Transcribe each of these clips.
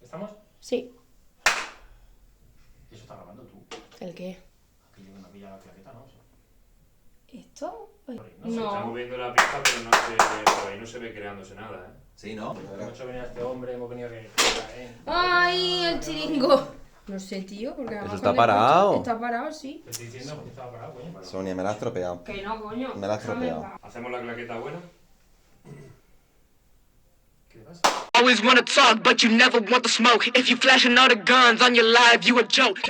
¿Estamos? Sí. ¿Y eso está grabando tú? ¿El qué? Aquello que me ha pillado la claqueta, ¿no? ¿Esto? No Se está No. moviendo la pista, pero no se ve, por ahí no se ve creándose nada, ¿eh? Sí, ¿no? Hemos hecho venir a este hombre, hemos venido que... ¡Ay, el chiringo! No sé, tío, porque además está cuando he parado. puesto- Está parado, sí. Te estoy diciendo que estaba parado, coño. Sonia, me la has tropeado. Que no, coño. Me la has Déjame en tropeado. paz. ¿Hacemos la claqueta buena? ¿Qué pasa? Always wanna talk, but you never want the smoke. If you flashing all the guns on your live, you a joke.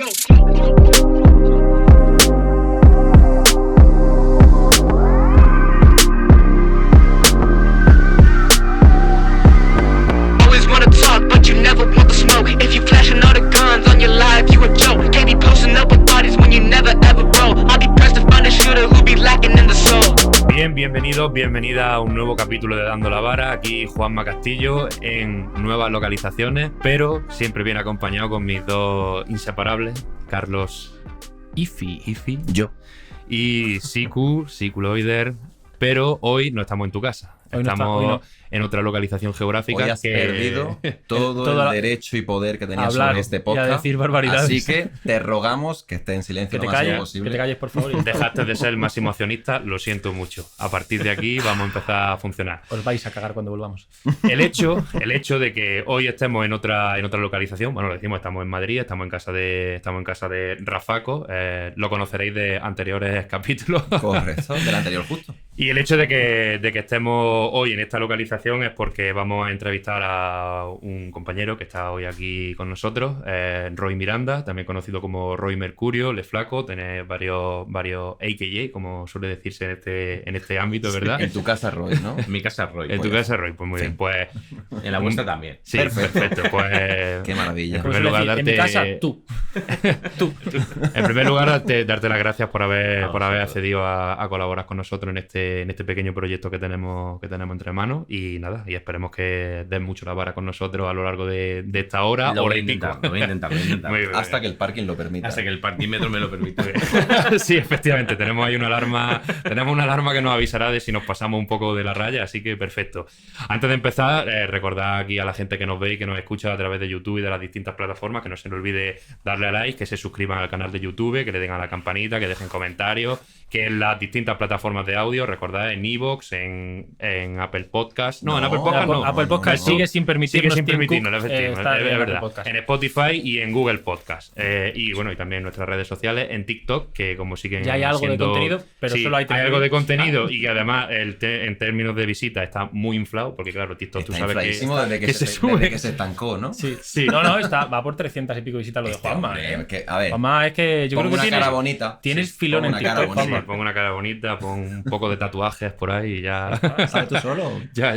Always wanna talk, but you never want the smoke. If you flashing all the guns on your live, you a joke. Can't be posting up with bodies when you never ever roll. I'll be pressed to find a shooter who be lacking in the soul. Bienvenidos, bienvenida a un nuevo capítulo de Dando la Vara. Aquí Juanma Castillo en nuevas localizaciones, pero siempre bien acompañado con mis dos inseparables, Carlos Ifi, Yo. y Siku Loider, pero hoy no estamos en tu casa. Hoy no Estamos está, hoy en otra localización geográfica. Hoy has que perdido todo toda el derecho y poder que tenías hablar sobre este y a podcast. decir barbaridades. Así que te rogamos que estés en silencio Que lo te máximo calles, posible. que te calles, por favor. dejaste de ser el máximo accionista, lo siento mucho. A partir de aquí vamos a empezar a funcionar. Os vais a cagar cuando volvamos. El hecho de que hoy estemos en otra localización, bueno, lo decimos, estamos en Madrid, estamos en casa de Rafaco, lo conoceréis de anteriores capítulos. Correcto, del anterior justo. Y el hecho de que estemos hoy en esta localización es porque vamos a entrevistar a un compañero que está hoy aquí con nosotros, Roy Miranda, también conocido como Roy Mercurio, Le Flaco, tenéis varios AKJ, como suele decirse en este ámbito, ¿verdad? En tu casa, Roy, ¿no? En mi casa Roy. En tu casa, Roy, pues muy Sí. bien. Pues En la vuestra también. sí, Perfecto. perfecto. Pues Qué maravilla. En primer lugar, en mi casa, darte- tú. en primer lugar, darte las gracias por haber vosotros. accedido a colaborar con nosotros en este pequeño proyecto que tenemos entre manos. Y nada, y esperemos que den mucho la vara con nosotros a lo largo de esta hora. Lo voy hora a y pico. intentar, lo voy a intentar, lo voy a intentar. Muy bien, Hasta que el parking lo permita. Hasta que el parquímetro me lo permite. Sí, efectivamente, tenemos ahí una alarma que nos avisará de si nos pasamos un poco de la raya, así que perfecto. Antes de empezar, recordad aquí a la gente que nos ve y que nos escucha a través de YouTube y de las distintas plataformas, que no se le olvide darle a like, que se suscriban al canal de YouTube, que le den a la campanita, que dejen comentarios, que en las distintas plataformas de audio, recordad, en iVoox, en Apple Podcast, en Apple Podcast no. Apple Podcast no. sigue sin permitirnos. Sigue sin Tim Cook, permitirnos, efectivamente, estar es en Apple verdad. Podcast. En Spotify y en Google Podcast. Y bueno, y también en nuestras redes sociales, en TikTok, que como siguen Ya hay algo de siendo- contenido, pero Sí, solo hay tres algo de vídeos. contenido y que además en términos de visita está muy inflado, porque claro, TikTok tú Está sabes infladísimo que, desde que, que se, se sube. desde que se estancó, ¿no? Sí. Sí. No, va por 300 y pico visitas lo de Juanma. Hombre, que, a ver, Juanma es que yo pon creo que una cara bonita. tienes Sí, filón pon en una cara TikTok, bonita. Sí, pongo una cara bonita, pon un poco de tatuajes por ahí y ya. ¿Sabes tú solo? Ya.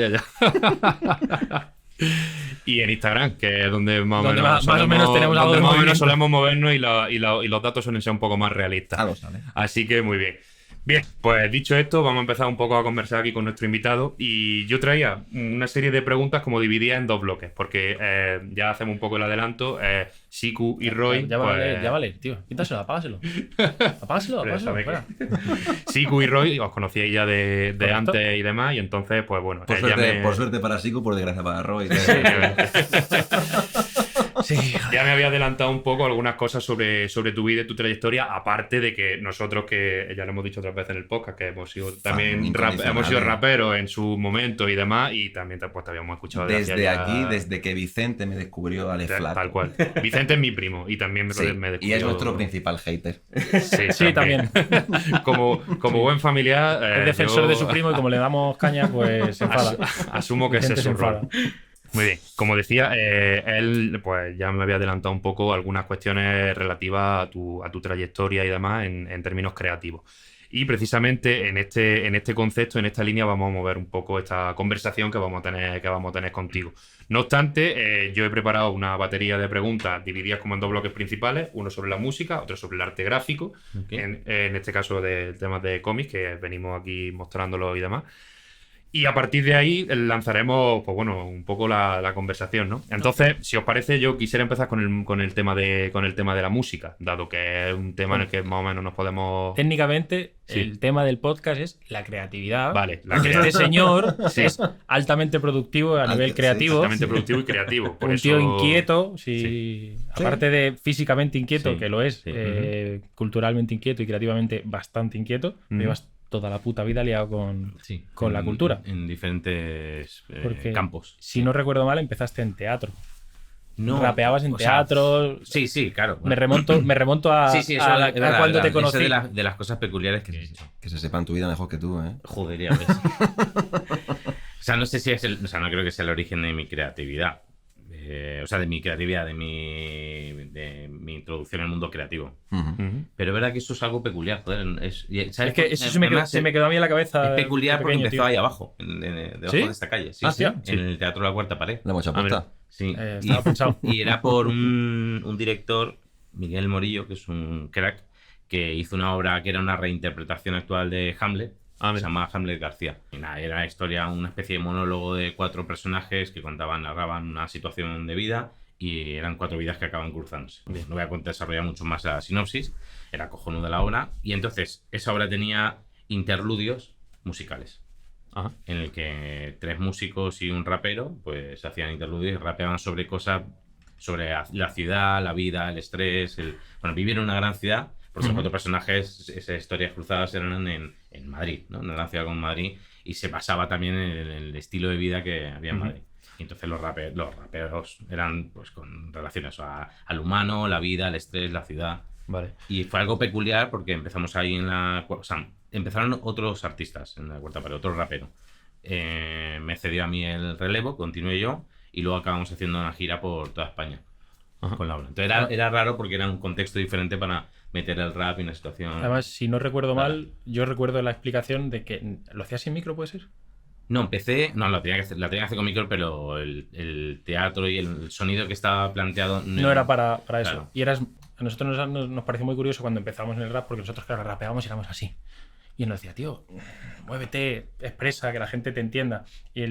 Y en Instagram, que es donde más o Donde menos, más o menos tenemos algo donde de más o menos movimiento. solemos movernos y los datos suelen ser un poco más realistas. Ah, lo sabes. Así que muy bien. Bien, pues dicho esto, vamos a empezar un poco a conversar aquí con nuestro invitado. Y yo traía una serie de preguntas como divididas en dos bloques, porque ya hacemos un poco el adelanto. Siku y Roy. Ya vale, tío. Quítaselo, apágaselo. Apágaselo, Pero sabe espera. Siku y Roy os conocíais ya de Correcto. antes y demás, y entonces, pues bueno. Por suerte para Siku, por desgracia para Roy. Sí, Ya me había adelantado un poco algunas cosas sobre tu vida y tu trayectoria, aparte de que nosotros, que ya lo hemos dicho otras veces en el podcast, que hemos sido también incondicionales. hemos sido raperos en su momento y demás, y también pues, te habíamos escuchado de Desde hacía ya- aquí, desde que Vicente me descubrió a Le Flaco. Tal cual. Vicente es mi primo y también me Sí, descubrió. y es nuestro principal hater. Sí, también. Como buen familiar. Es defensor yo de su primo y como le damos caña, pues se enfada. Asumo que ese Vicente es se su rol. enfada. Muy bien, como decía, él pues ya me había adelantado un poco algunas cuestiones relativas a tu trayectoria y demás en términos creativos. Y precisamente en este concepto, en esta línea, vamos a mover un poco esta conversación que vamos a tener contigo. No obstante, yo he preparado una batería de preguntas divididas como en dos bloques principales, uno sobre la música, otro sobre el arte gráfico, Ok. en este caso de temas de cómics, que venimos aquí mostrándolo y demás. Y a partir de ahí lanzaremos, pues bueno, un poco la conversación, ¿no? Entonces, si os parece, yo quisiera empezar con el tema de la música, dado que es un tema en el que más o menos nos podemos... Técnicamente, Sí. el tema del podcast es la creatividad. Vale, la Porque creatividad. este señor Sí. es altamente productivo a nivel Sí, creativo. Altamente productivo y creativo. Por Un eso... tío inquieto, aparte de físicamente inquieto, Sí, que lo es, sí. culturalmente inquieto y creativamente bastante inquieto, llevas toda la puta vida liado con la cultura. En diferentes Porque, campos. si no recuerdo mal, empezaste en teatro. No, Rapeabas en o sea, teatro. sí, claro. Me remonto a, Sí, eso a es verdad, cuando te Eso conocí. de las cosas peculiares que es eso. Que se sepan tu vida mejor que tú, ¿eh? Joder, ya ves. O sea, no sé si es o sea, no creo que sea el origen de mi creatividad. O sea, de mi creatividad, de mi introducción al mundo creativo. Ujú. Ujú. Pero es verdad que eso es algo peculiar, joder. ¿Sabes? Es que eso se me, Además, quedó a mí en la cabeza. es peculiar de porque pequeño, empezó tío. ahí abajo, debajo ¿Sí? de esta calle. Sí, Ah, sí, sí. en el Teatro de la Cuarta Pared. Le hemos hecho Ah, mira. apuesta. Sí. Estaba pensado. Y era por un director, Miguel Morillo, que es un crack, que hizo una obra que era una reinterpretación actual de Hamlet. Ah, Se mira. llama Hamlet García. Y nada, era la historia, una especie de monólogo de 4 personajes que narraban una situación de vida y eran 4 vidas que acaban cruzándose. No voy a desarrollar mucho más la sinopsis, era cojonuda la obra. Y entonces, esa obra tenía interludios musicales, Ajá. en el que 3 músicos y un rapero pues hacían interludios y rapeaban sobre cosas, sobre la ciudad, la vida, el estrés, vivir en una gran ciudad. Por esos 4 personajes, esas historias cruzadas eran en Madrid, ¿no? En una gran ciudad como Madrid, y se basaba también en el estilo de vida que había en Madrid. Y entonces los raperos eran pues con relaciones al humano, la vida, el estrés, la ciudad. Vale. Y fue algo peculiar porque empezamos ahí o sea, empezaron otros artistas en la Cuarta Pared, otro rapero. Me cedió a mí el relevo, continué yo, y luego acabamos haciendo una gira por toda España. Ajá. Con la obra. Entonces era raro porque era un contexto diferente para meter el rap en una situación. Además, si no recuerdo mal, yo recuerdo la explicación de que lo hacías sin micro, ¿puede ser? No, empecé. No, la tenía que hacer con micro, pero el teatro y el sonido que estaba planteado. No era para eso. Claro. Y a nosotros nos pareció muy curioso cuando empezamos en el rap, porque nosotros, claro, rapeábamos y éramos así. Y él nos decía, tío, muévete, expresa, que la gente te entienda. Y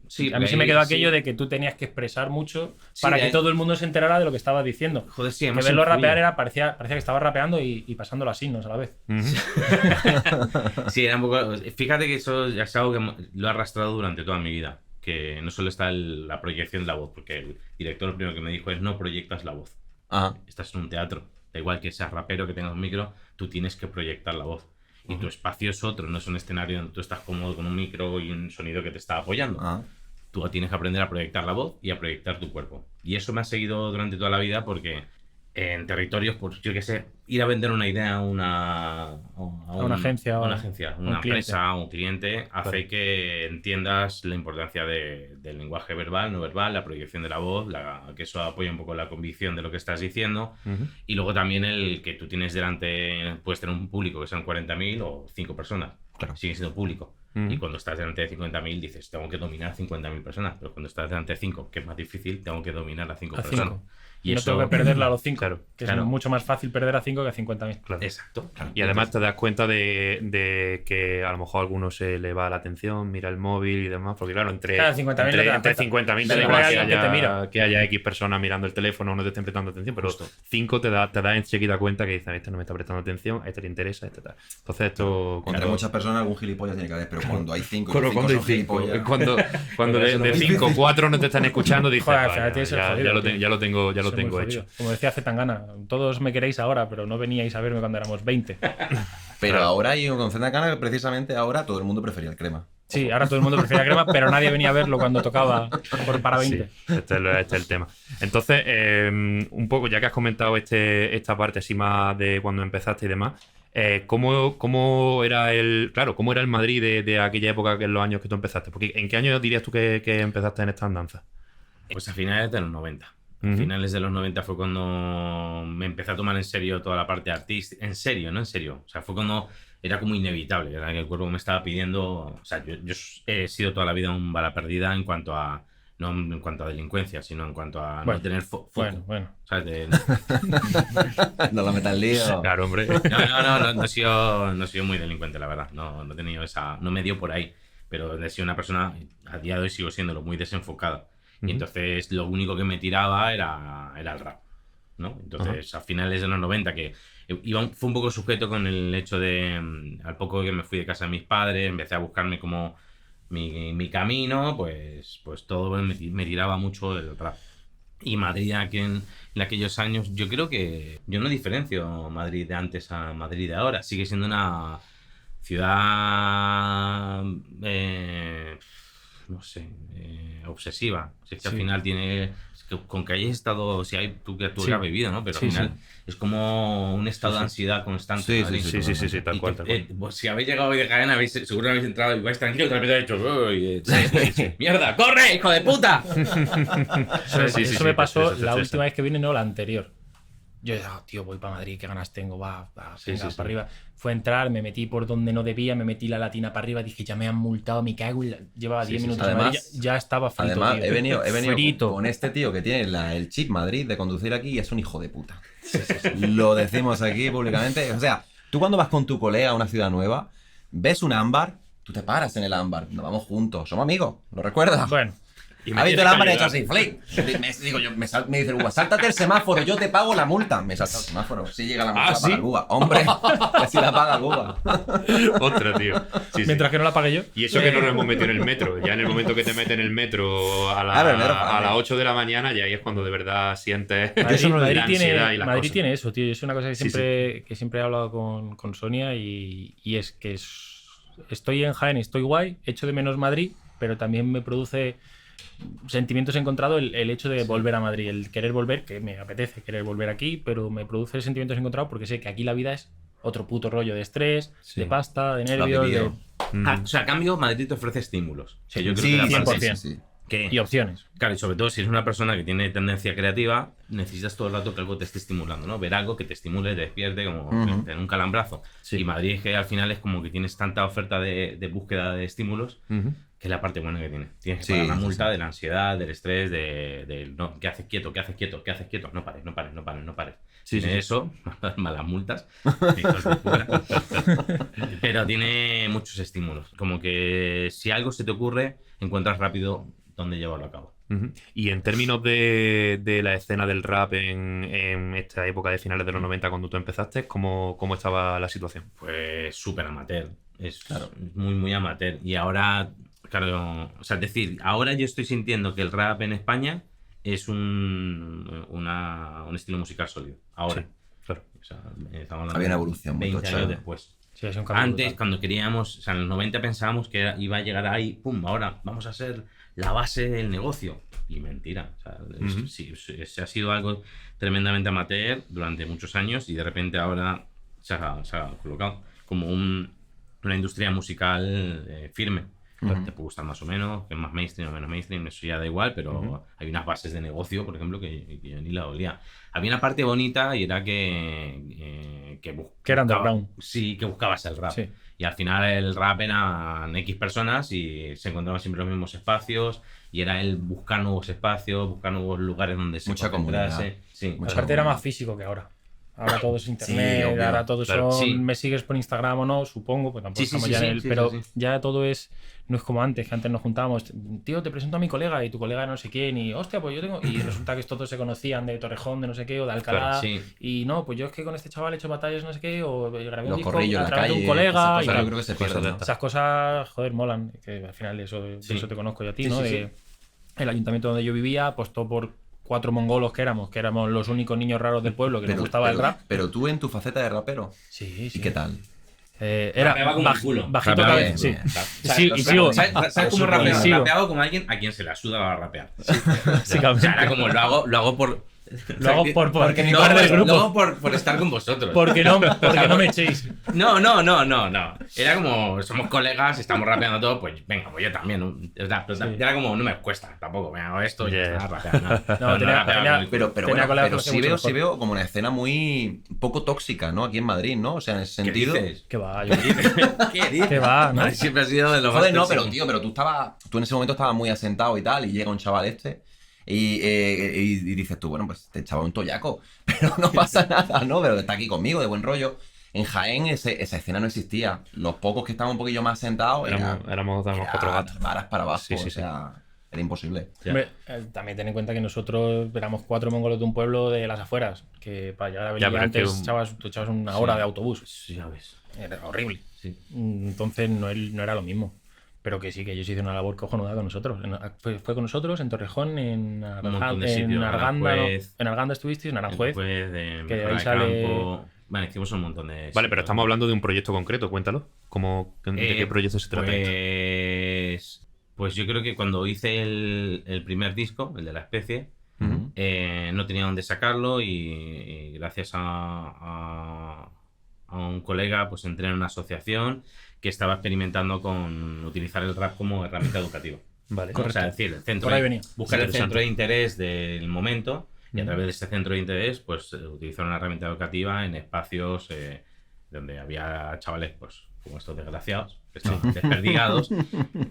Sí, a mí sí me quedó aquello sí. de que tú tenías que expresar mucho Sí, para de que ahí- todo el mundo se enterara de lo que estabas diciendo. Joder, sí, Que además verlo influye. rapear parecía que estaba rapeando y pasándolo a signos a la vez. Sí, era un poco. Fíjate que eso ya es algo que lo he arrastrado durante toda mi vida. Que no solo está la proyección de la voz, porque el director lo primero que me dijo es: no proyectas la voz. Ajá. Estás en un teatro. Da igual que seas rapero, que tengas un micro, tú tienes que proyectar la voz. Y tu espacio es otro, no es un escenario donde tú estás cómodo con un micro y un sonido que te está apoyando. Ajá. Tú tienes que aprender a proyectar la voz y a proyectar tu cuerpo. Y eso me ha seguido durante toda la vida porque en territorios, pues yo qué sé, ir a vender una idea a una agencia, a una un empresa, cliente. a un cliente, hace que entiendas la importancia del lenguaje verbal, no verbal, la proyección de la voz, que eso apoya un poco la convicción de lo que estás diciendo. Y luego también el que tú tienes delante, puedes tener un público que sean 40.000 o 5 personas. Claro. Sigue siendo público. Y cuando estás delante de 50.000 dices, tengo que dominar 50.000 personas. Pero cuando estás delante de 5, que es más difícil, tengo que dominar a 5 A personas. 5. Y no eso- tengo que perderla a los 5. Claro, que claro. es mucho más fácil perder a 5 que a 50.000. Claro. Exacto. Y además te das cuenta de que a lo mejor a alguno se le va la atención, mira el móvil y demás, porque claro, entre Claro, 50.000 no te das entre cuenta. 50.000 te Siempre da igual hay que alguien que te mira. que haya X personas mirando el teléfono o no te estén prestando atención, pero 5 te da enseguida cuenta que dices, este no me está prestando atención, a este le interesa, este tal. Entonces esto... Entre muchas personas algún gilipollas tiene que haber, pero cuando hay 5 Cuando hay 5, cuando de 5, 4 no te están escuchando, dices, Joder, "Vale, fíjate, eso es ya jodido, lo tío. ya lo tengo Eso es muy hecho. jodido. Como decía Zetangana, todos me queréis ahora, pero no veníais a verme cuando éramos 20. Pero ahora hay un concepto de cana que precisamente ahora todo el mundo prefería el crema. Sí, ahora todo el mundo prefería crema, pero nadie venía a verlo cuando tocaba para 20. Sí, este es el tema. Entonces, un poco, ya que has comentado esta parte así más de cuando empezaste y demás, ¿cómo era cómo era el Madrid de aquella época, que en los años que tú empezaste? Porque ¿en qué año dirías tú que empezaste en esta andanza? Pues a finales de los 90. A Ujú. finales de los 90 fue cuando me empecé a tomar en serio toda la parte artística. En serio, no en serio. O sea, fue cuando era como inevitable. Era que el cuerpo me estaba pidiendo. O sea, yo he sido toda la vida un bala perdida en cuanto a. No en cuanto a delincuencia, sino en cuanto a Bueno, no tener foco. Bueno. ¿Sabes? No la metas lío. Claro, hombre. No he sido muy delincuente, la verdad. No he tenido esa. No me dio por ahí. pero he sido una persona, a día de hoy sigo siéndolo, muy desenfocada. Y entonces lo único que me tiraba era el rap, ¿no? Entonces a finales de los 90, que fue un poco sujeto con el hecho de, al poco que me fui de casa de mis padres, empecé a buscarme como mi camino, pues todo me tiraba mucho del rap. Y Madrid aquí en aquellos años, yo creo que yo no diferencio Madrid de antes a Madrid de ahora. Sigue siendo una ciudad, no sé, obsesiva. Si es que al final tiene, con que hayas estado, si hay tú que has vivido, ¿no? Pero al final es como un estado de ansiedad constante. Sí, tal cual. Pues si habéis llegado hoy de cadena, seguro habéis entrado y vais tranquilo, otra vez habéis dicho, ¡mierda, corre, hijo de puta! Eso me pasó la última vez que vine, no la anterior. Yo decía, tío, voy para Madrid, qué ganas tengo, venga, para arriba. Fue a entrar, me metí por donde no debía, me metí la latina para arriba, dije, ya me han multado, me cago en llevaba 10 minutos además, en Madrid, ya estaba frito, además, tío. he venido frito. con este tío que tiene el chip Madrid de conducir aquí y es un hijo de puta. Lo decimos aquí públicamente. O sea, tú cuando vas con tu colega a una ciudad nueva, ves un ámbar, tú te paras en el ámbar, nos vamos juntos, somos amigos, ¿lo recuerdas? Bueno. Ha visto el ámbar y he hecho así, flick. Me dice el Buba, sáltate el semáforo, yo te pago la multa. Me salta el semáforo, si llega la multa, la paga el Buba. Hombre, que si la paga el Buba. Ostras, tío. Mientras que no la pague yo. Y eso que no nos hemos metido en el metro. Ya en el momento que te meten en el metro a las 8 de la mañana, ya ahí es cuando de verdad sientes Madrid la ansiedad y las cosas. tiene eso, tío. Es una cosa que siempre he hablado con Sonia y es que estoy en Jaén, estoy guay, echo de menos Madrid, pero también me produce sentimientos encontrados el hecho de volver a Madrid, el querer volver, que me apetece querer volver aquí, pero me produce sentimientos encontrados porque sé que aquí la vida es otro puto rollo de estrés, de pasta, de nervios, o sea, a cambio Madrid te ofrece estímulos. Sí, yo creo que 100%. Y opciones. Claro, y sobre todo si eres una persona que tiene tendencia creativa, necesitas todo el rato que algo te esté estimulando, ¿no? Ver algo que te estimule, te despierte, como tener un calambrazo. Y Madrid, que al final es como que tienes tanta oferta de búsqueda de estímulos, que es la parte buena que tiene. Tienes que pagar la multa de la ansiedad, del estrés, no, que haces quieto, no pares. Eso, malas multas, hijos de puta. Pero tiene muchos estímulos. Como que si algo se te ocurre, encuentras rápido dónde llevarlo a cabo. Y en términos de la escena del rap en esta época de finales de los 90 cuando tú empezaste, ¿cómo estaba la situación? Pues súper amateur. Es muy, muy amateur. Y ahora, claro, o sea, es decir, ahora yo estoy sintiendo que el rap en España es un estilo musical sólido. Ahora. Sí, claro. O sea, estamos hablando había una evolución muy 20 tocha. años después. Sí, es un cambio Antes, brutal. cuando queríamos, o sea, en los 90 pensábamos que iba a llegar ahí, pum, ahora vamos a ser la base del negocio. Y mentira. O sea, se ha sido algo tremendamente amateur durante muchos años y de repente ahora se ha colocado como una industria musical firme. Te puede gustar más o menos, que es más mainstream o menos mainstream, eso ya da igual, pero hay unas bases de negocio, por ejemplo, que yo ni la olía. Había una parte bonita y era que era underground. Sí, que buscabas el rap. Sí. Y al final el rap eran X personas y se encontraban siempre los mismos espacios y era el buscar nuevos espacios, buscar nuevos lugares donde se Mucha concentrase. comunidad. Sí. Aparte era más físico que ahora. Ahora todo es internet, obvio. ahora todo Claro, son me sigues por Instagram o no, supongo, pues tampoco estamos ya en el... sí, pero sí. ya todo es... No es como antes, que antes nos juntábamos, tío, te presento a mi colega y tu colega no sé quién y hostia, pues yo tengo... Y resulta que todos se conocían de Torrejón, de no sé qué, o de Alcalá, Claro, sí. y no, pues yo es que con este chaval he hecho batallas no sé qué, o grabé un Los disco corrillos en a la través de calle, un colega esas y cosas tal. yo creo que se pierden, ¿no? Esas cosas, joder, molan, que al final eso te conozco yo a ti, Sí, ¿no? sí, El ayuntamiento donde yo vivía apostó por 4 mongolos que éramos los únicos niños raros del pueblo que nos gustaba el rap. Pero tú en tu faceta de rapero. Sí. ¿Y qué tal? Era Rapeaba como el culo. bajito Rapeaba cabeza, sí. bien. Sí, y sigo. ¿Sabes cómo rapeaba? Sigo. Rapeaba como alguien a quien se la suda a rapear. Básicamente. O sea, era como lo hago por... Lo hago porque mi no, parte del grupo. Lo hago por estar con vosotros. Porque no me echéis. No. Era como, somos colegas, estamos rapeando todo, pues venga, pues yo también. ¿no? Era como, no me cuesta tampoco, me hago esto y ya está, rapeando. No, tenía- Pero Tenía bueno, colegas pero que sí mucho veo, mejor. sí veo como una escena muy poco tóxica, ¿no? Aquí en Madrid, ¿no? O sea, en ese ¿Qué sentido. dices? Que va, yo. ¿Qué dices? Que va, ¿no? Madrid siempre ha sido de lo más Joder, no, tóxico. pero tío, pero tú en ese momento estabas muy asentado y tal, y llega un chaval y dices tú, bueno, pues este chaval es un tollaco, pero no pasa nada, ¿no? Pero está aquí conmigo, de buen rollo. En Jaén esa escena no existía. Los pocos que estaban un poquillo más sentados Éramos cuatro gatos. varas para abajo, Sí, sí, o sea, era imposible. Hombre, también ten en cuenta que nosotros éramos 4 mongolos de un pueblo de las afueras, que para llegar a Ya, Belilla pero es que antes tú echabas una hora de autobús. Sí, ya ves. Era horrible. Sí. Entonces no era lo mismo. Pero que sí, que ellos hicieron una labor cojonuda con nosotros. Fue con nosotros en Torrejón, en montón de sitios, en Arganda. Aranjuez. En Arganda estuvisteis, en Aranjuez. De que de ahí Mejora de sale- Campo. Vale, hicimos un montón de Vale, sitios. pero estamos hablando de un proyecto concreto, cuéntalo. ¿De qué proyecto se trata esto? Pues yo creo que cuando hice el primer disco, el de La Especie, Ujú. no tenía dónde sacarlo y gracias a un colega pues entré en una asociación que estaba experimentando con utilizar el rap como herramienta educativa. Vale. O sea, es decir, el centro Por ahí venía. buscar el Interesante. centro de interés del momento y a Ujú. través de ese centro de interés pues utilizar una herramienta educativa en espacios donde había chavales pues como estos desgraciados que estaban desperdigados.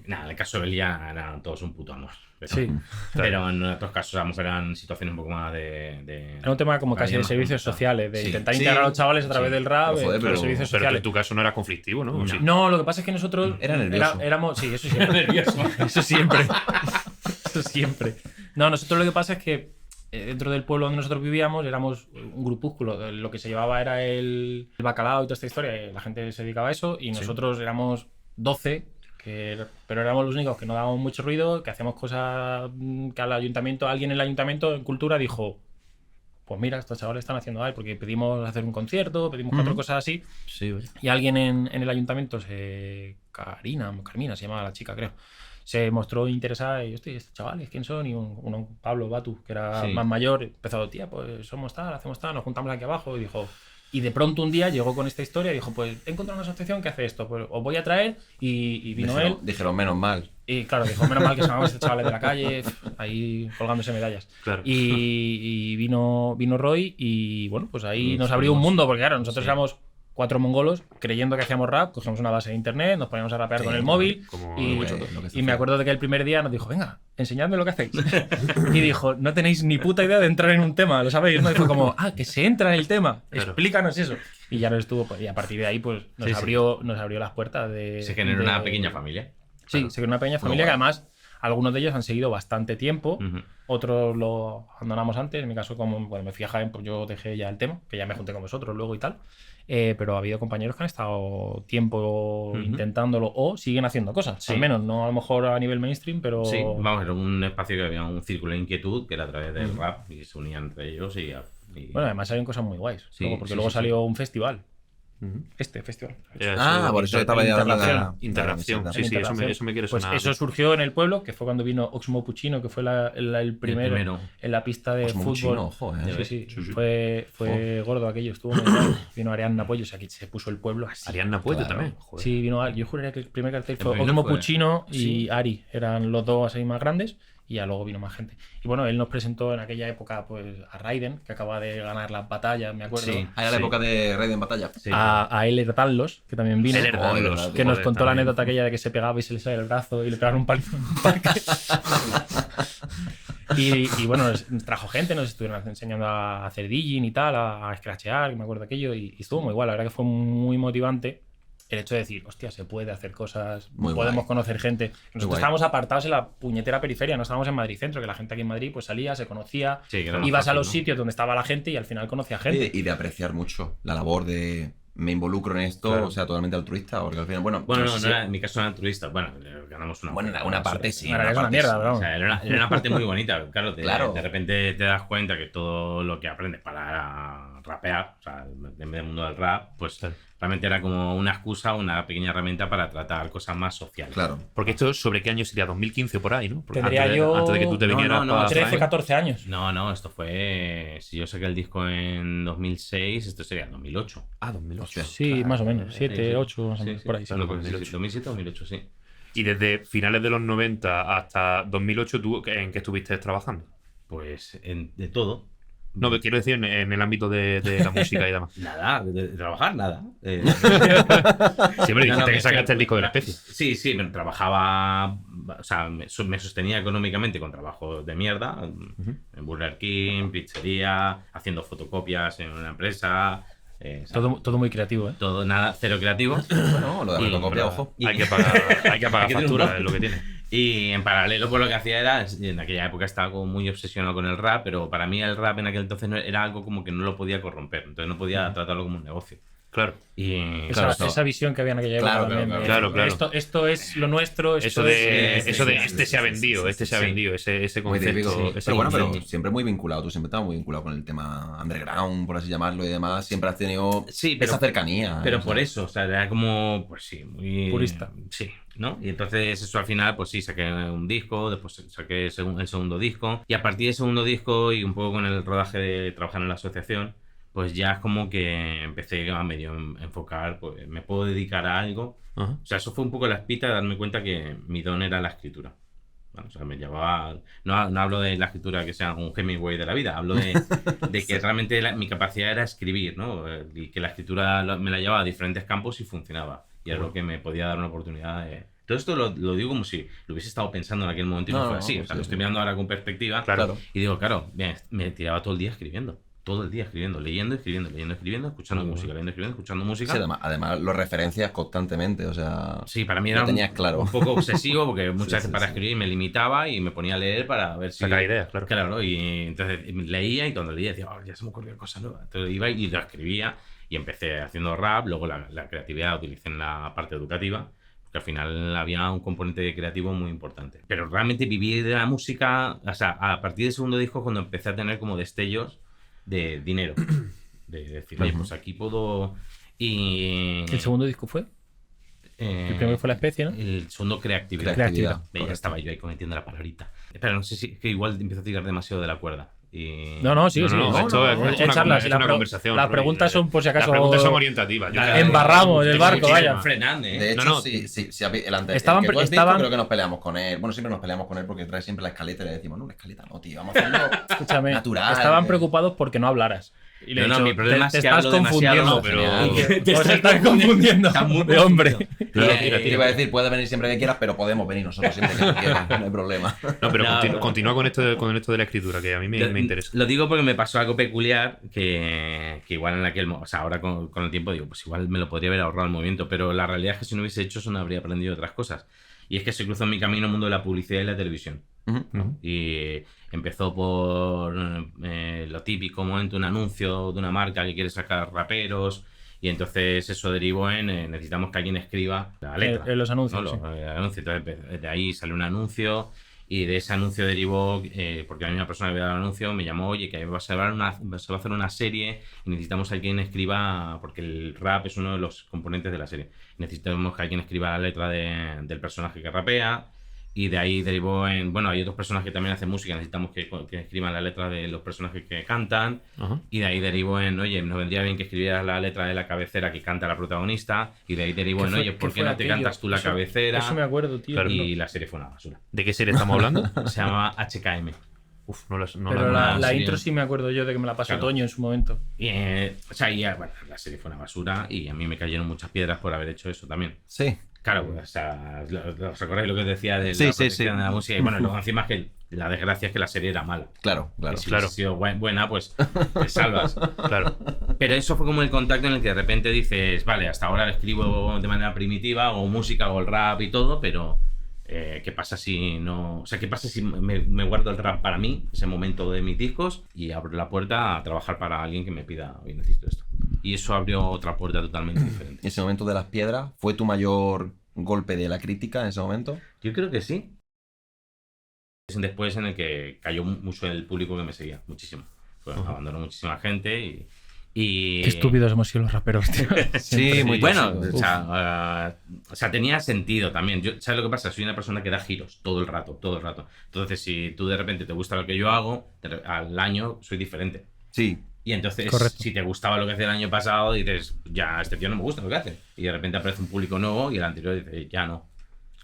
Nada, en el caso de Belilla eran todos un puto amor. Sí. Pero en otros casos a lo mejor eran situaciones un poco más Era un tema como casi de más servicios complicado. sociales, de Sí. intentar Sí. integrar a los chavales a través Sí. del rap, Pero, joder, con los pero- servicios Pero que sociales. en tu caso no era conflictivo, ¿no? ¿O sí? No, lo que pasa es que nosotros Era nervioso. éramos, sí, eso siempre. Eso siempre. Eso siempre. No, nosotros lo que pasa es que dentro del pueblo donde nosotros vivíamos éramos un grupúsculo. Lo que se llevaba era el bacalao y toda esta historia. La gente se dedicaba a eso y nosotros éramos 12, pero éramos los únicos que no dábamos mucho ruido, que hacíamos cosas que al ayuntamiento, alguien en el ayuntamiento en cultura dijo, pues mira, estos chavales están haciendo algo, porque pedimos hacer un concierto, pedimos 4 cosas así. Sí, oye. Y alguien en el ayuntamiento, Carmina se llamaba la chica, creo, se mostró interesada y, hostia, ¿estos chavales quién son? Y un Pablo Batu, que era Sí. más mayor, empezó, tía, pues somos tal, hacemos tal, nos juntamos aquí abajo y dijo... Y de pronto un día llegó con esta historia y dijo, pues he encontrado una asociación que hace esto, pues os voy a traer y vino él. Dijeron, menos mal. Y claro, dijo, menos mal que se llamaban estos chavales de la calle, ahí colgándose medallas. Claro. Y vino Roy y bueno, pues ahí Y nos abrió un fuimos- mundo, porque claro, nosotros sí. éramos 4 mongolos creyendo que hacíamos rap, cogíamos una base de internet, nos poníamos a rapear Sí, con el claro, móvil como y, mucho lo que se y me hacía. acuerdo de que el primer día nos dijo, venga, enseñadme lo que hacéis. Y dijo, no tenéis ni puta idea de entrar en un tema, ¿lo sabéis? Nos dijo como, que se entra en el tema, Claro. explícanos eso. Y ya nos estuvo, pues, y a partir de ahí pues nos, Sí, sí. abrió las puertas de... se generó de- una pequeña familia. Sí, se creó una pequeña familia guay. que además algunos de ellos han seguido bastante tiempo, Ujú. otros lo abandonamos antes. En mi caso, como me fui a Jaén, pues yo dejé ya el tema, que ya me junté con vosotros luego y tal. Pero ha habido compañeros que han estado tiempo intentándolo o siguen haciendo cosas. Sí. Al menos, no a lo mejor a nivel mainstream, pero. Sí, vamos, era un espacio que había un círculo de inquietud que era a través del rap y se unían entre ellos y Bueno, además salieron cosas muy guays. Sí, Luego, porque sí, luego sí, salió un festival. Ujú. Este festival. Por eso estaba ya hablando de la Interacción. Sí, sí, eso me quiere Pues sonar. eso surgió en el pueblo, que fue cuando vino Oxmo Puccino, que fue el primero en la pista de Oxmo fútbol. Puccino, ojo, Sí. Sí, sí. Fue gordo aquello, estuvo muy guay. Vino Ariadna Pollo, o sea, que se puso el pueblo así. Ariadna Puello Claro. también. Joder. Sí, vino yo juraría que el primer cartel El fue primero Oxmo fue- Puccino y sí. Ari, eran los dos así más grandes, y ya luego vino más gente. Y bueno, él nos presentó en aquella época pues a Raiden, que acaba de ganar las batallas, me acuerdo. Sí. Era la época de Raiden Batalla. Sí. A Eller Danlos, que también vino. Eller Danlos, Joder, Que nos joder, contó la también. anécdota aquella de que se pegaba y se le sale el brazo y le pegaron un palizo en un parque. y bueno, nos trajo gente, nos estuvieron enseñando a hacer DJing y tal, a scratchear, que me acuerdo de aquello, y estuvo muy guay. La verdad que fue muy motivante el hecho de decir, hostia, se puede hacer cosas, Muy podemos guay. conocer gente. Nosotros guay. estábamos apartados en la puñetera periferia, no estábamos en Madrid Centro, que la gente aquí en Madrid pues salía, se conocía, Sí, que era más ibas a fácil, los ¿no? sitios donde estaba la gente y al final conocía gente. Y de apreciar mucho la labor de me involucro en esto, Claro. o sea, totalmente altruista, porque al final, bueno, Bueno, no no, sé no era, en mi caso era altruista. Bueno, ganamos una Bueno, una parte sí. Bueno, es una parte mierda, sí. pero vamos. O sea, era una parte muy bonita. Claro, Claro. de repente te das cuenta que todo lo que aprendes para rapear, o sea, en vez del mundo del rap, pues Claro. realmente era como una excusa, una pequeña herramienta para tratar cosas más sociales. Claro. Porque esto, ¿sobre qué año sería? 2015 por ahí, ¿no? Porque Tendría antes, yo- antes de que tú te No, vinieras no, para 13, Jaén. 14 años. No, esto fue. Si yo saqué el disco en 2006, esto sería 2008. Ah, 2008. Hostia. Sí, más o menos, 7, Sí, 8, más o sí, menos, sí. por ahí. sí. Claro, Pues, 2008. 2007 2008, sí. Y desde finales de los 90 hasta 2008, ¿tú en qué estuviste trabajando? Pues de todo. No, quiero decir en el ámbito de la música y demás. Nada, de trabajar, nada. Siempre dijiste No, que es sacaste el disco de la especie. Sí, sí, pero trabajaba. O sea, me sostenía económicamente con trabajo de mierda. En Burger King, pizzería, haciendo fotocopias en una empresa. Todo muy creativo, ¿eh? Todo, nada, cero creativo. Bueno, lo de la Y- fotocopia, ojo. Hay que pagar Hay que tener un factura, don. es lo que tiene. Y en paralelo, pues lo que hacía era, en aquella época estaba como muy obsesionado con el rap, pero para mí el rap en aquel entonces era algo como que no lo podía corromper, entonces no podía tratarlo como un negocio. Claro. Y Claro, Esa visión que había en aquella época Claro, también. claro, claro. Esto es lo nuestro. Eso de este se ha sí, vendido, este se ha sí. vendido, ese Muy concepto. típico. ese Pero bueno, pero concepto. siempre muy vinculado. Tú siempre estabas muy vinculado con el tema underground, por así llamarlo, y demás. Siempre has tenido Sí, pero- esa cercanía. Pero o sea. por eso, o sea, era como, pues sí, muy... Purista. Sí, ¿no? Y entonces eso al final, pues sí, saqué un disco, después saqué el segundo disco, y a partir del segundo disco y un poco con el rodaje de trabajar en la asociación, pues ya es como que empecé a medio enfocar, pues me puedo dedicar a algo. Ajá. O sea, eso fue un poco la espita de darme cuenta que mi don era la escritura. Bueno, o sea, me llevaba... No hablo de la escritura que sea un Hemingway de la vida, hablo de que realmente mi capacidad era escribir, ¿no? Y que la escritura me la llevaba a diferentes campos y funcionaba. Y era lo que me podía dar una oportunidad de... Todo esto lo digo como si lo hubiese estado pensando en aquel momento y no, No, fue así. O sea, sí, lo estoy mirando ahora con perspectiva. Claro. Y digo, claro, bien, me tiraba todo el día escribiendo. Todo el día escribiendo, leyendo, escuchando música, leyendo, escribiendo, escuchando música. Sí, además lo referencias constantemente, o sea... Sí, para mí lo era tenías claro. un poco obsesivo porque muchas Sí, veces sí, para sí. escribir me limitaba y me ponía a leer para ver si... Sacar ideas, claro. Claro, y entonces leía y cuando leía decía, oh, ya se me ocurrió cosa nueva. Entonces iba y lo escribía y empecé haciendo rap, luego la creatividad la utilicé en la parte educativa, porque al final había un componente creativo muy importante. Pero realmente vivir de la música, o sea, a partir del segundo disco cuando empecé a tener como destellos de dinero. De decir, oye, pues aquí puedo... Y... ¿El segundo disco fue? El primero fue La Especie, ¿no? El segundo, creatividad. Creatividad. Ve, ya estaba yo ahí cometiendo la palabrita. Espera, no sé si que igual empiezo a tirar demasiado de la cuerda. Y... No, sí, No, sí. no, No, esto es no, una echarlas, es la una pro- conversación. Las Roy. preguntas son por si acaso. Las preguntas son orientativas. Yo Dale, te- Embarramos el barco, vaya. Frenando, De hecho, No, no. sí, el anterior. Estaban- el que tú has visto, estaban- creo que nos peleamos con él. Bueno, siempre nos peleamos con él porque trae siempre la escaleta y le decimos, no, una escaleta no, tío, vamos a hacerlo Escúchame, natural. estaban preocupados porque no hablaras. Y le he No, dicho, mi problema te es que estás hablo demasiado, confundiendo. no, pero- Te Os estás estás confundiendo Estás muy de hombre. confundido. Claro, Y, tira, Te iba a decir, puedes venir siempre que quieras, pero podemos venir nosotros siempre que quieras, no hay problema. No, pero No, continúa con esto de la escritura, que a mí me interesa. Lo digo porque me pasó algo peculiar que igual en aquel o sea, ahora con el tiempo digo, pues igual me lo podría haber ahorrado el movimiento, pero la realidad es que si no hubiese hecho eso no habría aprendido otras cosas. Y es que se cruzó en mi camino el mundo de la publicidad y la televisión. Ujú. Y empezó por lo típico, momento un anuncio de una marca que quiere sacar raperos. Y entonces eso derivó en necesitamos que alguien escriba la letra. En los anuncios, ¿no? sí. El anuncio. Entonces de ahí salió un anuncio y de ese anuncio derivó, porque la misma persona que había dado el anuncio me llamó, oye, que se va a hacer una serie y necesitamos que alguien escriba, porque el rap es uno de los componentes de la serie. Necesitamos que alguien escriba la letra del personaje que rapea. Y de ahí derivó en... Bueno, hay otros personajes que también hacen música. Necesitamos que escriban la letra de los personajes que cantan. Ajá. Y de ahí derivó en... Oye, nos vendría bien que escribieras la letra de la cabecera que canta la protagonista. Y de ahí derivó ¿Qué en... fue- Oye, ¿por qué qué fue no te aquello? cantas tú la Eso- cabecera? Eso me acuerdo, tío. Claro. Y la serie fue una basura. ¿De qué serie estamos hablando? Se llamaba HKM. Uf, no las. No Pero las- la serie. intro sí me acuerdo yo de que me la pasó Claro. Toño en su momento. Y, o sea, bueno, la serie fue una basura y a mí me cayeron muchas piedras por haber hecho eso también. Sí. Claro, o sea, ¿os acordáis lo que os decía de Sí, la sí, protección sí. de la música? Y bueno, luego encima es que la desgracia es que la serie era mala. Claro. Que si claro. hubiese sido buena, pues te salvas. Claro. Pero eso fue como el contacto en el que de repente dices, vale, hasta ahora escribo de manera primitiva, o música, o el rap y todo, pero ¿qué pasa si no...? O sea, ¿qué pasa si me guardo el rap para mí, ese momento de mis discos, y abro la puerta a trabajar para alguien que me pida, oye, necesito esto? Y eso abrió otra puerta totalmente diferente. Ese momento de las piedras, ¿fue tu mayor golpe de la crítica en ese momento? Yo creo que sí. Después en el que cayó mucho el público que me seguía, muchísimo. Pues abandonó muchísima gente y... Qué estúpidos hemos sido los raperos, tío. Sí, muy Bueno, tóxico. o sea, tenía sentido también. ¿Sabes lo que pasa? Soy una persona que da giros todo el rato, todo el rato. Entonces, si tú de repente te gusta lo que yo hago, al año soy diferente. Sí. Y entonces, Correcto. si te gustaba lo que hacía el año pasado, dices, ya, este tío no me gusta lo que hace. Y de repente aparece un público nuevo y el anterior dice, ya no.